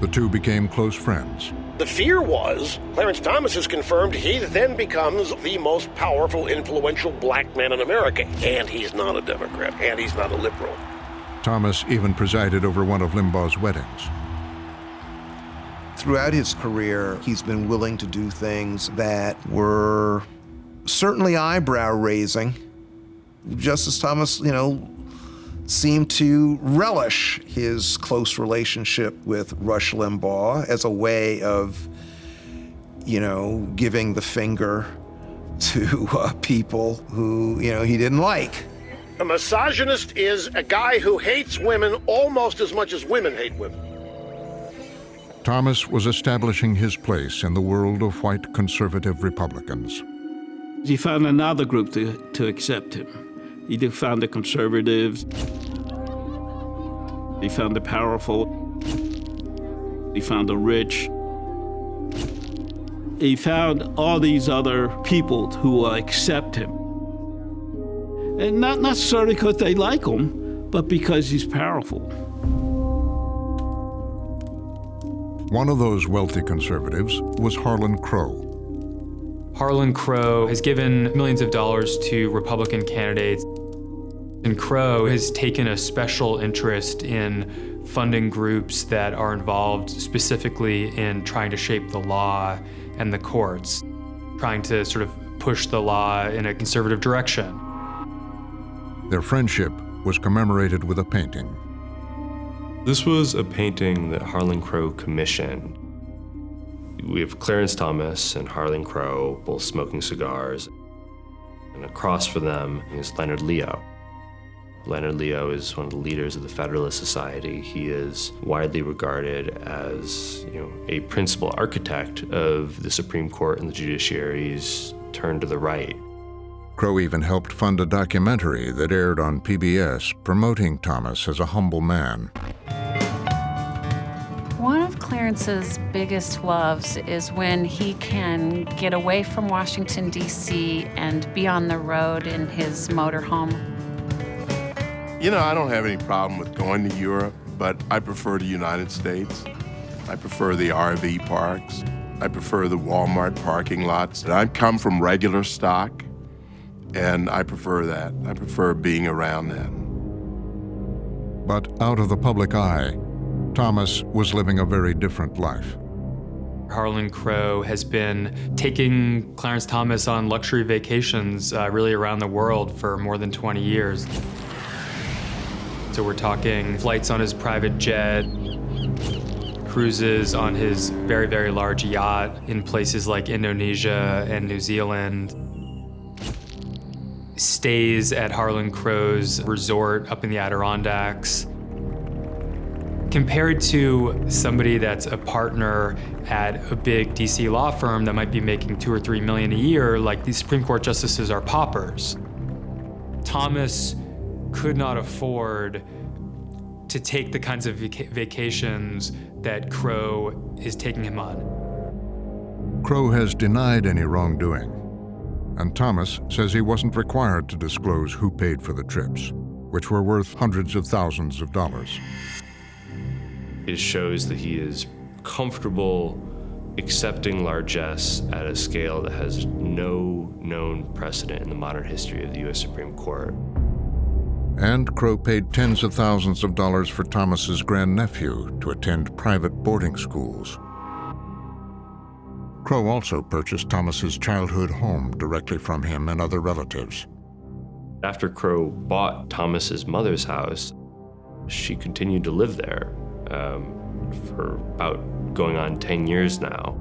The 2 became close friends. The fear was, Clarence Thomas has confirmed he then becomes the most powerful, influential black man in America. And he's not a Democrat, and he's not a liberal. Thomas even presided over one of Limbaugh's weddings. Throughout his career, he's been willing to do things that were certainly eyebrow-raising. Justice Thomas, seemed to relish his close relationship with Rush Limbaugh as a way of, giving the finger to people who, he didn't like. A misogynist is a guy who hates women almost as much as women hate women. Thomas was establishing his place in the world of white conservative Republicans. He found another group to accept him. He found the conservatives. He found the powerful. He found the rich. He found all these other people who will accept him. And not necessarily because they like him, but because he's powerful. One of those wealthy conservatives was Harlan Crow. Harlan Crow has given millions of dollars to Republican candidates. And Crow has taken a special interest in funding groups that are involved specifically in trying to shape the law and the courts, trying to sort of push the law in a conservative direction. Their friendship was commemorated with a painting. This was a painting that Harlan Crow commissioned. We have Clarence Thomas and Harlan Crow both smoking cigars, and across from them is Leonard Leo. Leonard Leo is one of the leaders of the Federalist Society. He is widely regarded as, a principal architect of the Supreme Court and the judiciary's turn to the right. Crow even helped fund a documentary that aired on PBS promoting Thomas as a humble man. One of Clarence's biggest loves is when he can get away from Washington, D.C. and be on the road in his motorhome. I don't have any problem with going to Europe, but I prefer the United States. I prefer the RV parks. I prefer the Walmart parking lots. I come from regular stock, and I prefer that. I prefer being around that. But out of the public eye, Thomas was living a very different life. Harlan Crow has been taking Clarence Thomas on luxury vacations really around the world for more than 20 years. So we're talking flights on his private jet, cruises on his very, very large yacht in places like Indonesia and New Zealand, stays at Harlan Crow's resort up in the Adirondacks. Compared to somebody that's a partner at a big DC law firm that might be making $2 or $3 million a year, like these Supreme Court justices are paupers. Thomas could not afford to take the kinds of vacations that Crow is taking him on. Crow has denied any wrongdoing, and Thomas says he wasn't required to disclose who paid for the trips, which were worth hundreds of thousands of dollars. It shows that he is comfortable accepting largesse at a scale that has no known precedent in the modern history of the U.S. Supreme Court. And Crow paid tens of thousands of dollars for Thomas's grandnephew to attend private boarding schools. Crow also purchased Thomas's childhood home directly from him and other relatives. After Crow bought Thomas's mother's house, she continued to live there for about going on 10 years now,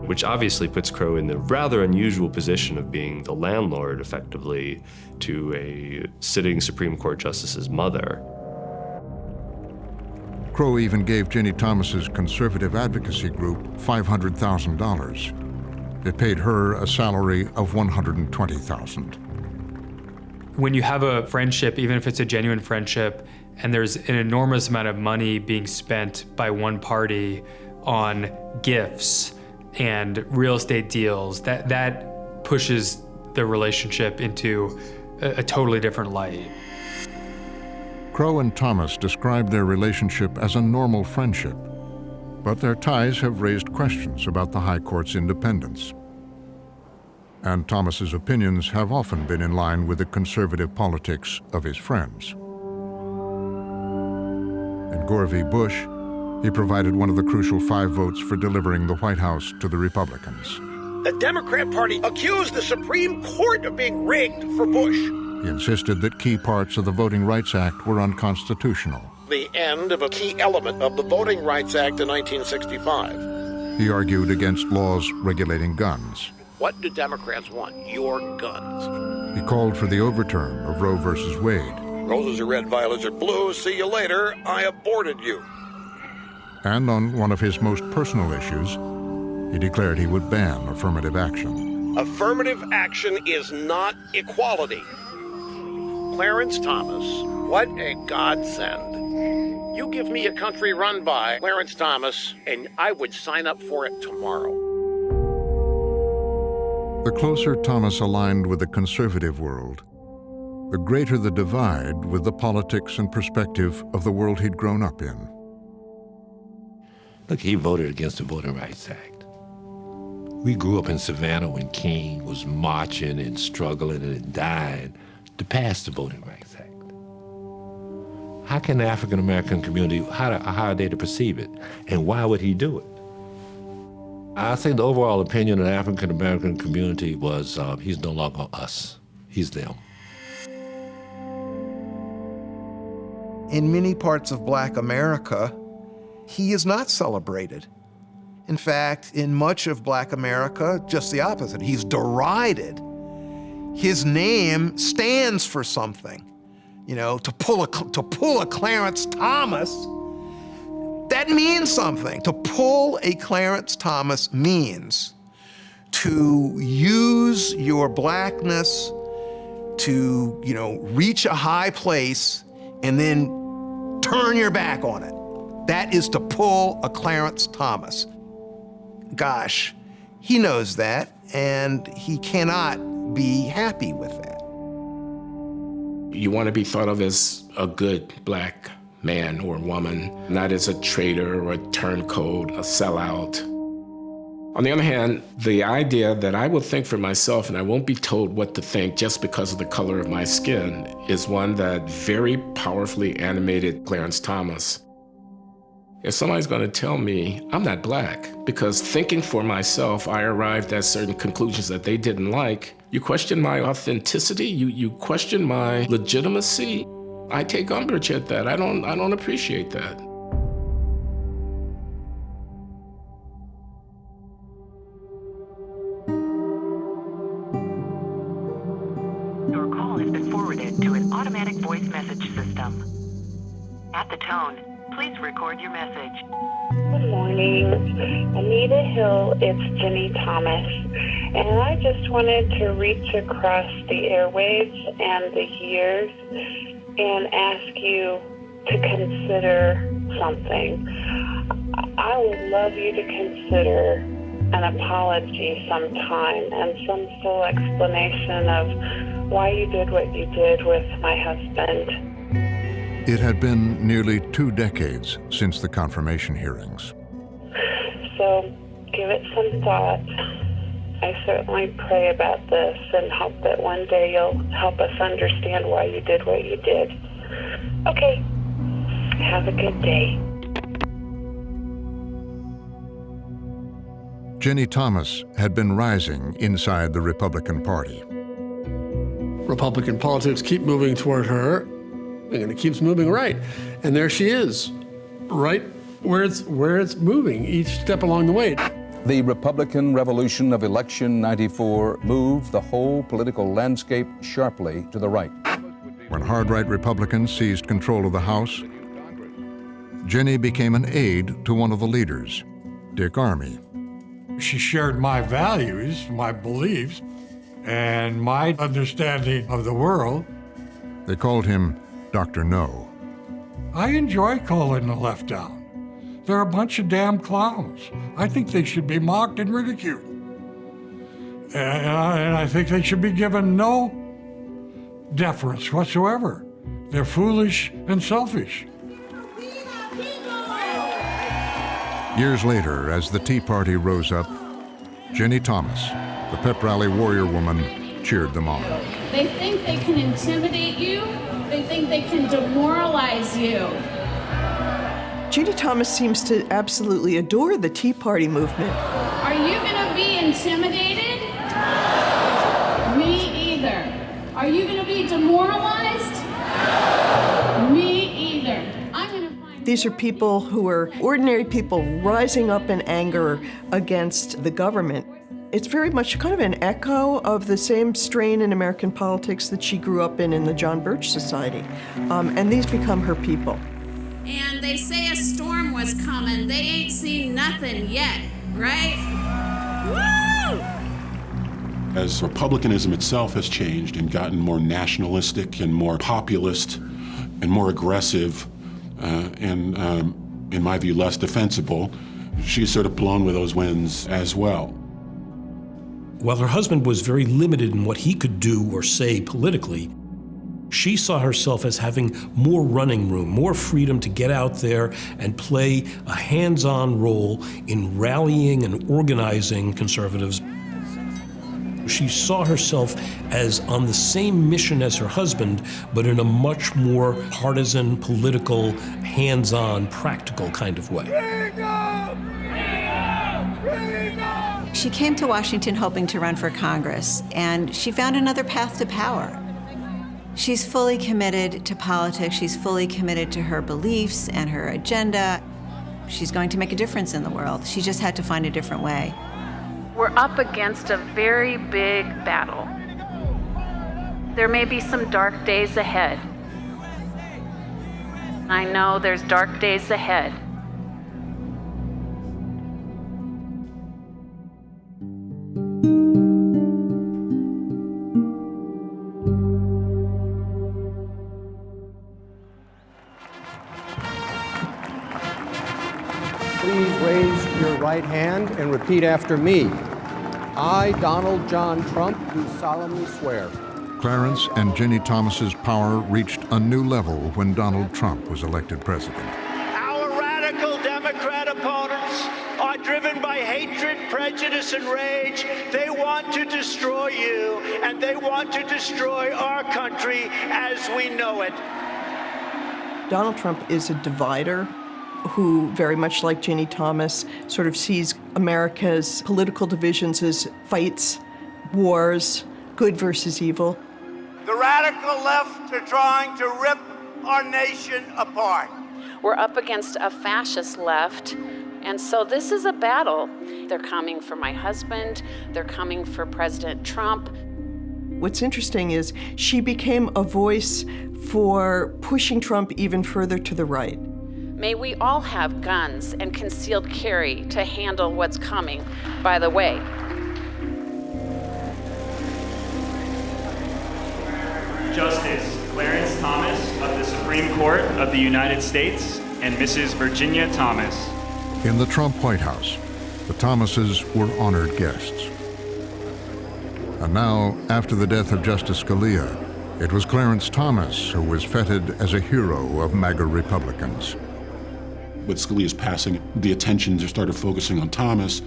which obviously puts Crow in the rather unusual position of being the landlord, effectively, to a sitting Supreme Court justice's mother. Crow even gave Ginni Thomas's conservative advocacy group $500,000. It paid her a salary of $120,000. When you have a friendship, even if it's a genuine friendship, and there's an enormous amount of money being spent by one party on gifts and real estate deals, that pushes the relationship into a totally different light. Crow and Thomas described their relationship as a normal friendship, but their ties have raised questions about the High Court's independence. And Thomas's opinions have often been in line with the conservative politics of his friends. In Gore v. Bush, he provided one of the crucial 5 votes for delivering the White House to the Republicans. The Democrat Party accused the Supreme Court of being rigged for Bush. He insisted that key parts of the Voting Rights Act were unconstitutional. The end of a key element of the Voting Rights Act in 1965. He argued against laws regulating guns. What do Democrats want? Your guns. He called for the overturn of Roe v. Wade. Roses are red, violets are blue. See you later. I aborted you. And on one of his most personal issues, he declared he would ban affirmative action. Affirmative action is not equality. Clarence Thomas, what a godsend. You give me a country run by Clarence Thomas, and I would sign up for it tomorrow. The closer Thomas aligned with the conservative world, the greater the divide with the politics and perspective of the world he'd grown up in. Look, he voted against the Voting Rights Act. We grew up in Savannah when King was marching and struggling and dying to pass the Voting Rights Act. How can the African-American community, how are they to perceive it? And why would he do it? I think the overall opinion of the African American community was he's no longer us, he's them. In many parts of Black America, he is not celebrated. In fact, in much of Black America, just the opposite. He's derided. His name stands for something. You know, to pull a Clarence Thomas, that means something. To pull a Clarence Thomas means to use your Blackness to, you know, reach a high place and then turn your back on it. That is to pull a Clarence Thomas. Gosh, he knows that, and he cannot be happy with that. You want to be thought of as a good Black man or woman, not as a traitor or a turncoat, a sellout. On the other hand, the idea that I will think for myself and I won't be told what to think just because of the color of my skin is one that very powerfully animated Clarence Thomas. If somebody's going to tell me I'm not Black because thinking for myself, I arrived at certain conclusions that they didn't like, you question my authenticity, you question my legitimacy, I take umbrage at that. I don't appreciate that. Your call has been forwarded to an automatic voice message system. At the tone, please record your message. Good morning, Anita Hill, it's Ginni Thomas, and I just wanted to reach across the airwaves and the years and ask you to consider something. I would love you to consider an apology sometime and some full explanation of why you did what you did with my husband. It had been nearly 2 decades since the confirmation hearings. So give it some thought. I certainly pray about this and hope that one day you'll help us understand why you did what you did. Okay, have a good day. Ginni Thomas had been rising inside the Republican Party. Republican politics keep moving toward her, and it keeps moving right. And there she is, right where it's moving, each step along the way. The Republican Revolution of Election 94 moved the whole political landscape sharply to the right. When hard-right Republicans seized control of the House, Ginni became an aide to one of the leaders, Dick Armey. She shared my values, my beliefs, and my understanding of the world. They called him Dr. No. I enjoy calling the left down. They're a bunch of damn clowns. I think they should be mocked and ridiculed. And I think they should be given no deference whatsoever. They're foolish and selfish. Years later, as the Tea Party rose up, Ginni Thomas, the pep rally warrior woman, cheered them on. They think they can intimidate you. They think they can demoralize you. Ginni Thomas seems to absolutely adore the Tea Party movement. Are you going to be intimidated? Me either. Are you going to be demoralized? Me either. These are people who are ordinary people rising up in anger against the government. It's very much kind of an echo of the same strain in American politics that she grew up in the John Birch Society. And these become her people. And they say a storm was coming. They ain't seen nothing yet, right? Woo! As republicanism itself has changed and gotten more nationalistic and more populist and more aggressive, and in my view, less defensible, she's sort of blown with those winds as well. While her husband was very limited in what he could do or say politically, she saw herself as having more running room, more freedom to get out there and play a hands-on role in rallying and organizing conservatives. She saw herself as on the same mission as her husband, but in a much more partisan, political, hands-on, practical kind of way. Freedom! Freedom! Freedom! She came to Washington hoping to run for Congress, and she found another path to power. She's fully committed to politics. She's fully committed to her beliefs and her agenda. She's going to make a difference in the world. She just had to find a different way. We're up against a very big battle. There may be some dark days ahead. I know there's dark days ahead. Please raise your right hand and repeat after me. I, Donald John Trump, do solemnly swear. Clarence and Ginni Thomas's power reached a new level when Donald Trump was elected president. Our radical Democrat opponents are driven by hatred, prejudice, and rage. They want to destroy you, and they want to destroy our country as we know it. Donald Trump is a divider who, very much like Ginni Thomas, sort of sees America's political divisions as fights, wars, good versus evil. The radical left are trying to rip our nation apart. We're up against a fascist left, and so this is a battle. They're coming for my husband, they're coming for President Trump. What's interesting is she became a voice for pushing Trump even further to the right. May we all have guns and concealed carry to handle what's coming, by the way. Justice Clarence Thomas of the Supreme Court of the United States and Mrs. Virginia Thomas. In the Trump White House, the Thomases were honored guests. And now, after the death of Justice Scalia, it was Clarence Thomas who was feted as a hero of MAGA Republicans. With Scalia's passing, the attention just started focusing on Thomas.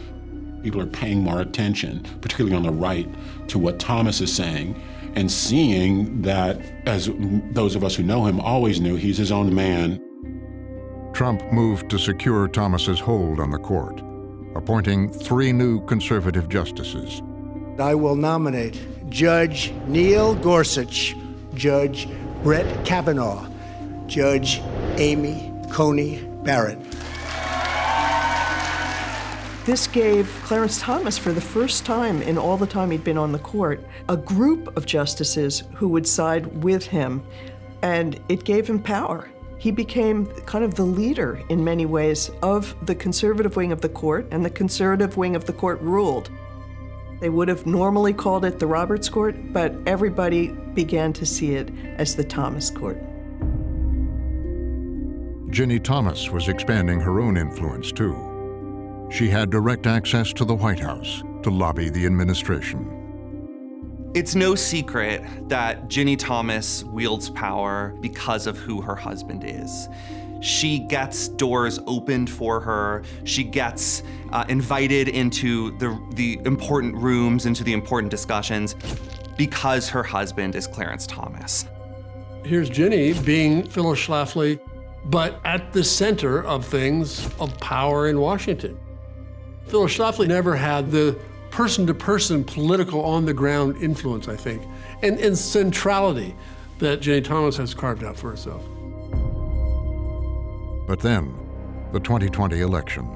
People are paying more attention, particularly on the right, to what Thomas is saying, and seeing that, as those of us who know him always knew, he's his own man. Trump moved to secure Thomas's hold on the court, appointing 3 new conservative justices. I will nominate Judge Neil Gorsuch, Judge Brett Kavanaugh, Judge Amy Coney Barrett. This gave Clarence Thomas, for the first time in all the time he'd been on the court, a group of justices who would side with him, and it gave him power. He became kind of the leader, in many ways, of the conservative wing of the court, and the conservative wing of the court ruled. They would have normally called it the Roberts Court, but everybody began to see it as the Thomas Court. Ginni Thomas was expanding her own influence, too. She had direct access to the White House to lobby the administration. It's no secret that Ginni Thomas wields power because of who her husband is. She gets doors opened for her. She gets invited into the important rooms, into the important discussions, because her husband is Clarence Thomas. Here's Ginni being Phyllis Schlafly, but at the center of things of power in Washington. Phyllis Schlafly never had the person-to-person political on-the-ground influence, I think, and centrality that Ginni Thomas has carved out for herself. But then, the 2020 election.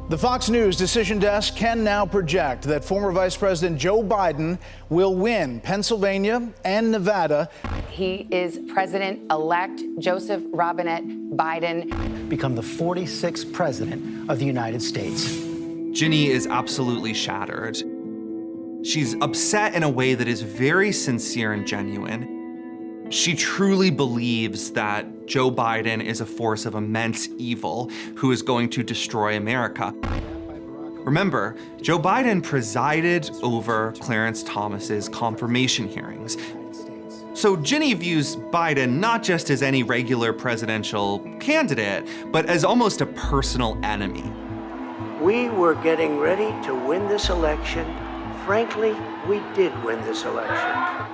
The Fox News decision desk can now project that former Vice President Joe Biden will win Pennsylvania and Nevada. He is President-elect Joseph Robinette Biden. Become the 46th President of the United States. Ginni is absolutely shattered. She's upset in a way that is very sincere and genuine. She truly believes that Joe Biden is a force of immense evil who is going to destroy America. Remember, Joe Biden presided over Clarence Thomas's confirmation hearings. So Ginni views Biden not just as any regular presidential candidate, but as almost a personal enemy. We were getting ready to win this election. Frankly, we did win this election.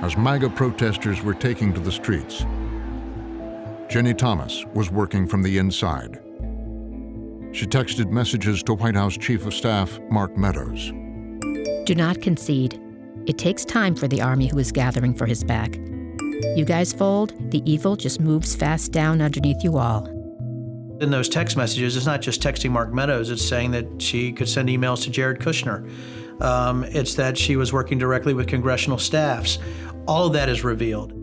As MAGA protesters were taking to the streets, Ginni Thomas was working from the inside. She texted messages to White House Chief of Staff Mark Meadows. Do not concede. It takes time for the army who is gathering for his back. You guys fold, the evil just moves fast down underneath you all. In those text messages, it's not just texting Mark Meadows, it's saying that she could send emails to Jared Kushner. It's that she was working directly with congressional staffs. All of that is revealed.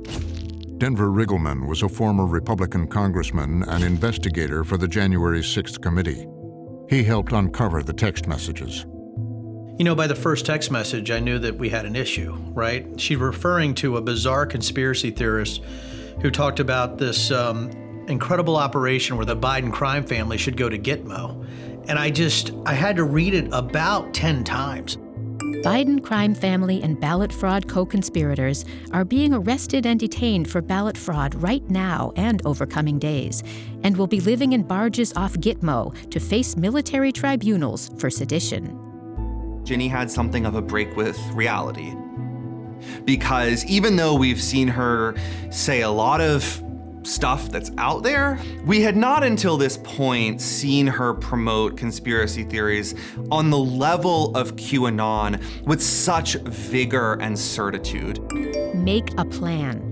Denver Riggleman was a former Republican congressman and investigator for the January 6th committee. He helped uncover the text messages. You know, by the first text message, I knew that we had an issue, right? She's referring to a bizarre conspiracy theorist who talked about this incredible operation where the Biden crime family should go to Gitmo. And I had to read it about 10 times. Biden crime family and ballot fraud co-conspirators are being arrested and detained for ballot fraud right now and over coming days, and will be living in barges off Gitmo to face military tribunals for sedition. Ginni had something of a break with reality. Because even though we've seen her say a lot of stuff that's out there, we had not until this point seen her promote conspiracy theories on the level of QAnon with such vigor and certitude. Make a plan.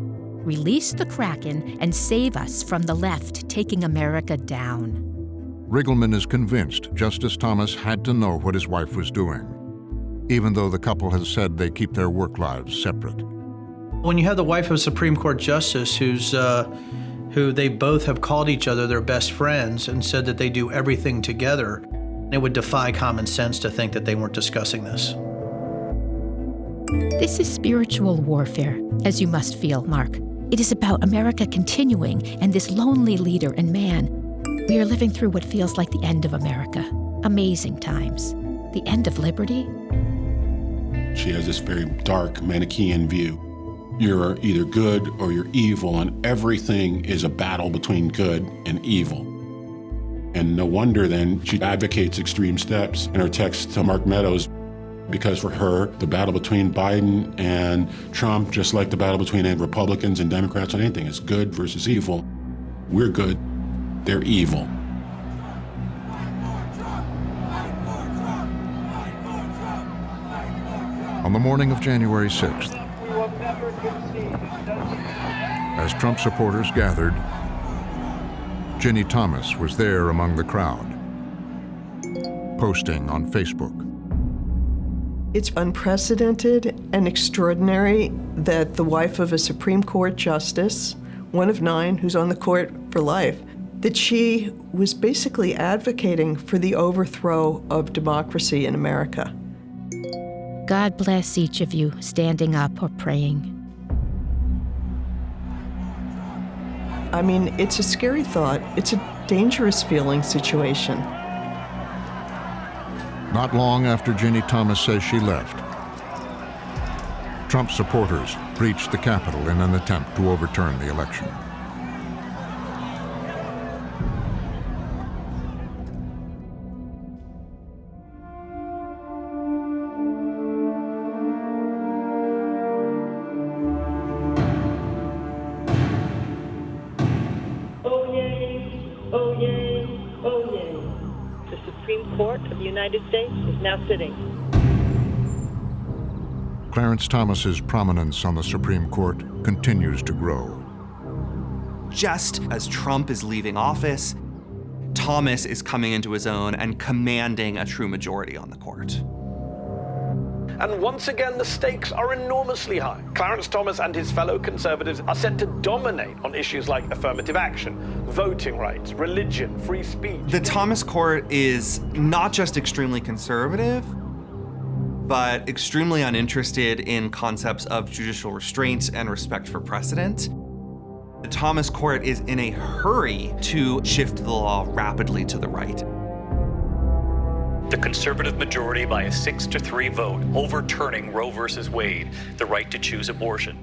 Release the Kraken and save us from the left taking America down. Riggleman is convinced Justice Thomas had to know what his wife was doing, even though the couple has said they keep their work lives separate. When you have the wife of a Supreme Court justice who they both have called each other their best friends and said that they do everything together, it would defy common sense to think that they weren't discussing this. This is spiritual warfare, as you must feel, Mark. It is about America continuing and this lonely leader and man. We are living through what feels like the end of America. Amazing times. The end of liberty. She has this very dark Manichaean view. You're either good or you're evil, and everything is a battle between good and evil. And no wonder then she advocates extreme steps in her text to Mark Meadows, because for her, the battle between Biden and Trump, just like the battle between Republicans and Democrats on anything, is good versus evil. We're good, they're evil. On the morning of January 6th, as Trump supporters gathered, Ginni Thomas was there among the crowd, posting on Facebook. It's unprecedented and extraordinary that the wife of a Supreme Court justice, one of 9 who's on the court for life, that she was basically advocating for the overthrow of democracy in America. God bless each of you standing up or praying. I mean, it's a scary thought. It's a dangerous feeling situation. Not long after Ginni Thomas says she left, Trump supporters breached the Capitol in an attempt to overturn the election. Court of the United States is now sitting. Clarence Thomas's prominence on the Supreme Court continues to grow. Just as Trump is leaving office, Thomas is coming into his own and commanding a true majority on the court. And once again, the stakes are enormously high. Clarence Thomas and his fellow conservatives are set to dominate on issues like affirmative action, voting rights, religion, free speech. The Thomas court is not just extremely conservative, but extremely uninterested in concepts of judicial restraint and respect for precedent. The Thomas court is in a hurry to shift the law rapidly to the right. The conservative majority by a 6-3 vote overturning Roe v. Wade, the right to choose abortion.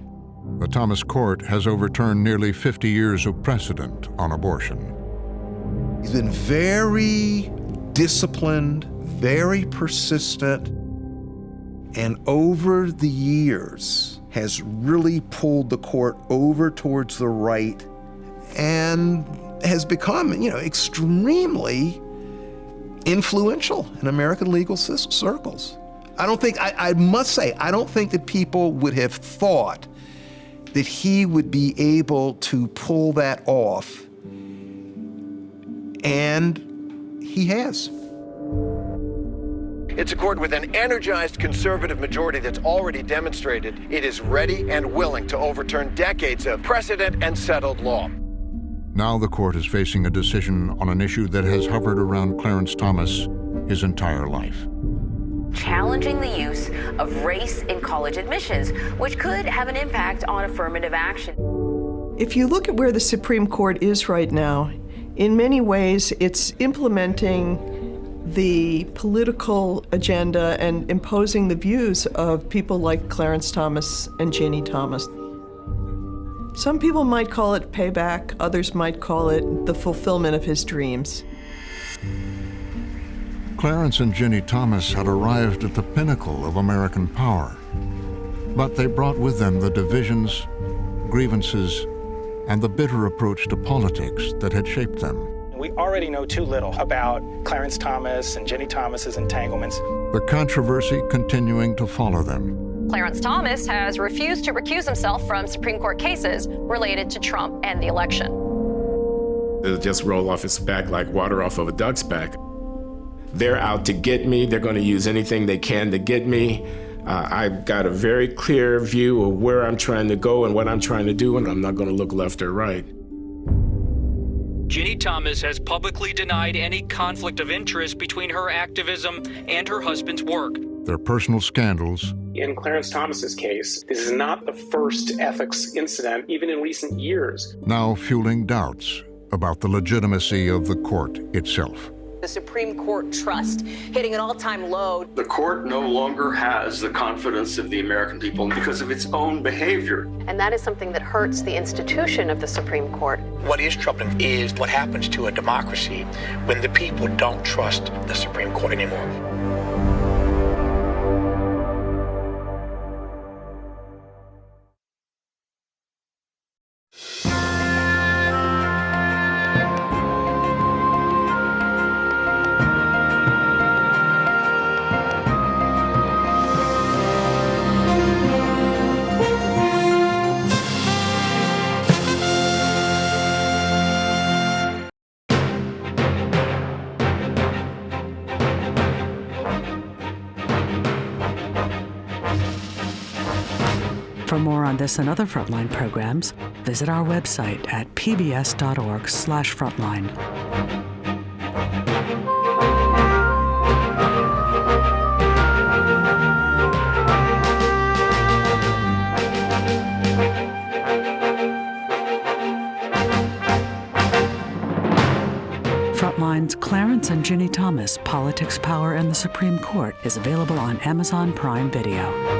The Thomas Court has overturned nearly 50 years of precedent on abortion. He's been very disciplined, very persistent, and over the years has really pulled the court over towards the right and has become, extremely influential in American legal circles. I don't think, I must say, I don't think that people would have thought that he would be able to pull that off, and he has. It's a court with an energized conservative majority that's already demonstrated it is ready and willing to overturn decades of precedent and settled law. Now the court is facing a decision on an issue that has hovered around Clarence Thomas his entire life. Challenging the use of race in college admissions, which could have an impact on affirmative action. If you look at where the Supreme Court is right now, in many ways it's implementing the political agenda and imposing the views of people like Clarence Thomas and Ginni Thomas. Some people might call it payback, others might call it the fulfillment of his dreams. Clarence and Ginni Thomas had arrived at the pinnacle of American power, but they brought with them the divisions, grievances, and the bitter approach to politics that had shaped them. We already know too little about Clarence Thomas and Ginni Thomas's entanglements. The controversy continuing to follow them. Clarence Thomas has refused to recuse himself from Supreme Court cases related to Trump and the election. It'll just roll off his back like water off of a duck's back. They're out to get me. They're going to use anything they can to get me. I've got a very clear view of where I'm trying to go and what I'm trying to do, and I'm not going to look left or right. Ginni Thomas has publicly denied any conflict of interest between her activism and her husband's work. Their personal scandals. In Clarence Thomas's case, this is not the first ethics incident, even in recent years. Now fueling doubts about the legitimacy of the court itself. The Supreme Court trust hitting an all-time low. The court no longer has the confidence of the American people because of its own behavior. And that is something that hurts the institution of the Supreme Court. What is troubling is what happens to a democracy when the people don't trust the Supreme Court anymore. For more on this and other Frontline programs, visit our website at pbs.org/frontline. Frontline's Clarence and Ginni Thomas, Politics, Power, and the Supreme Court is available on Amazon Prime Video.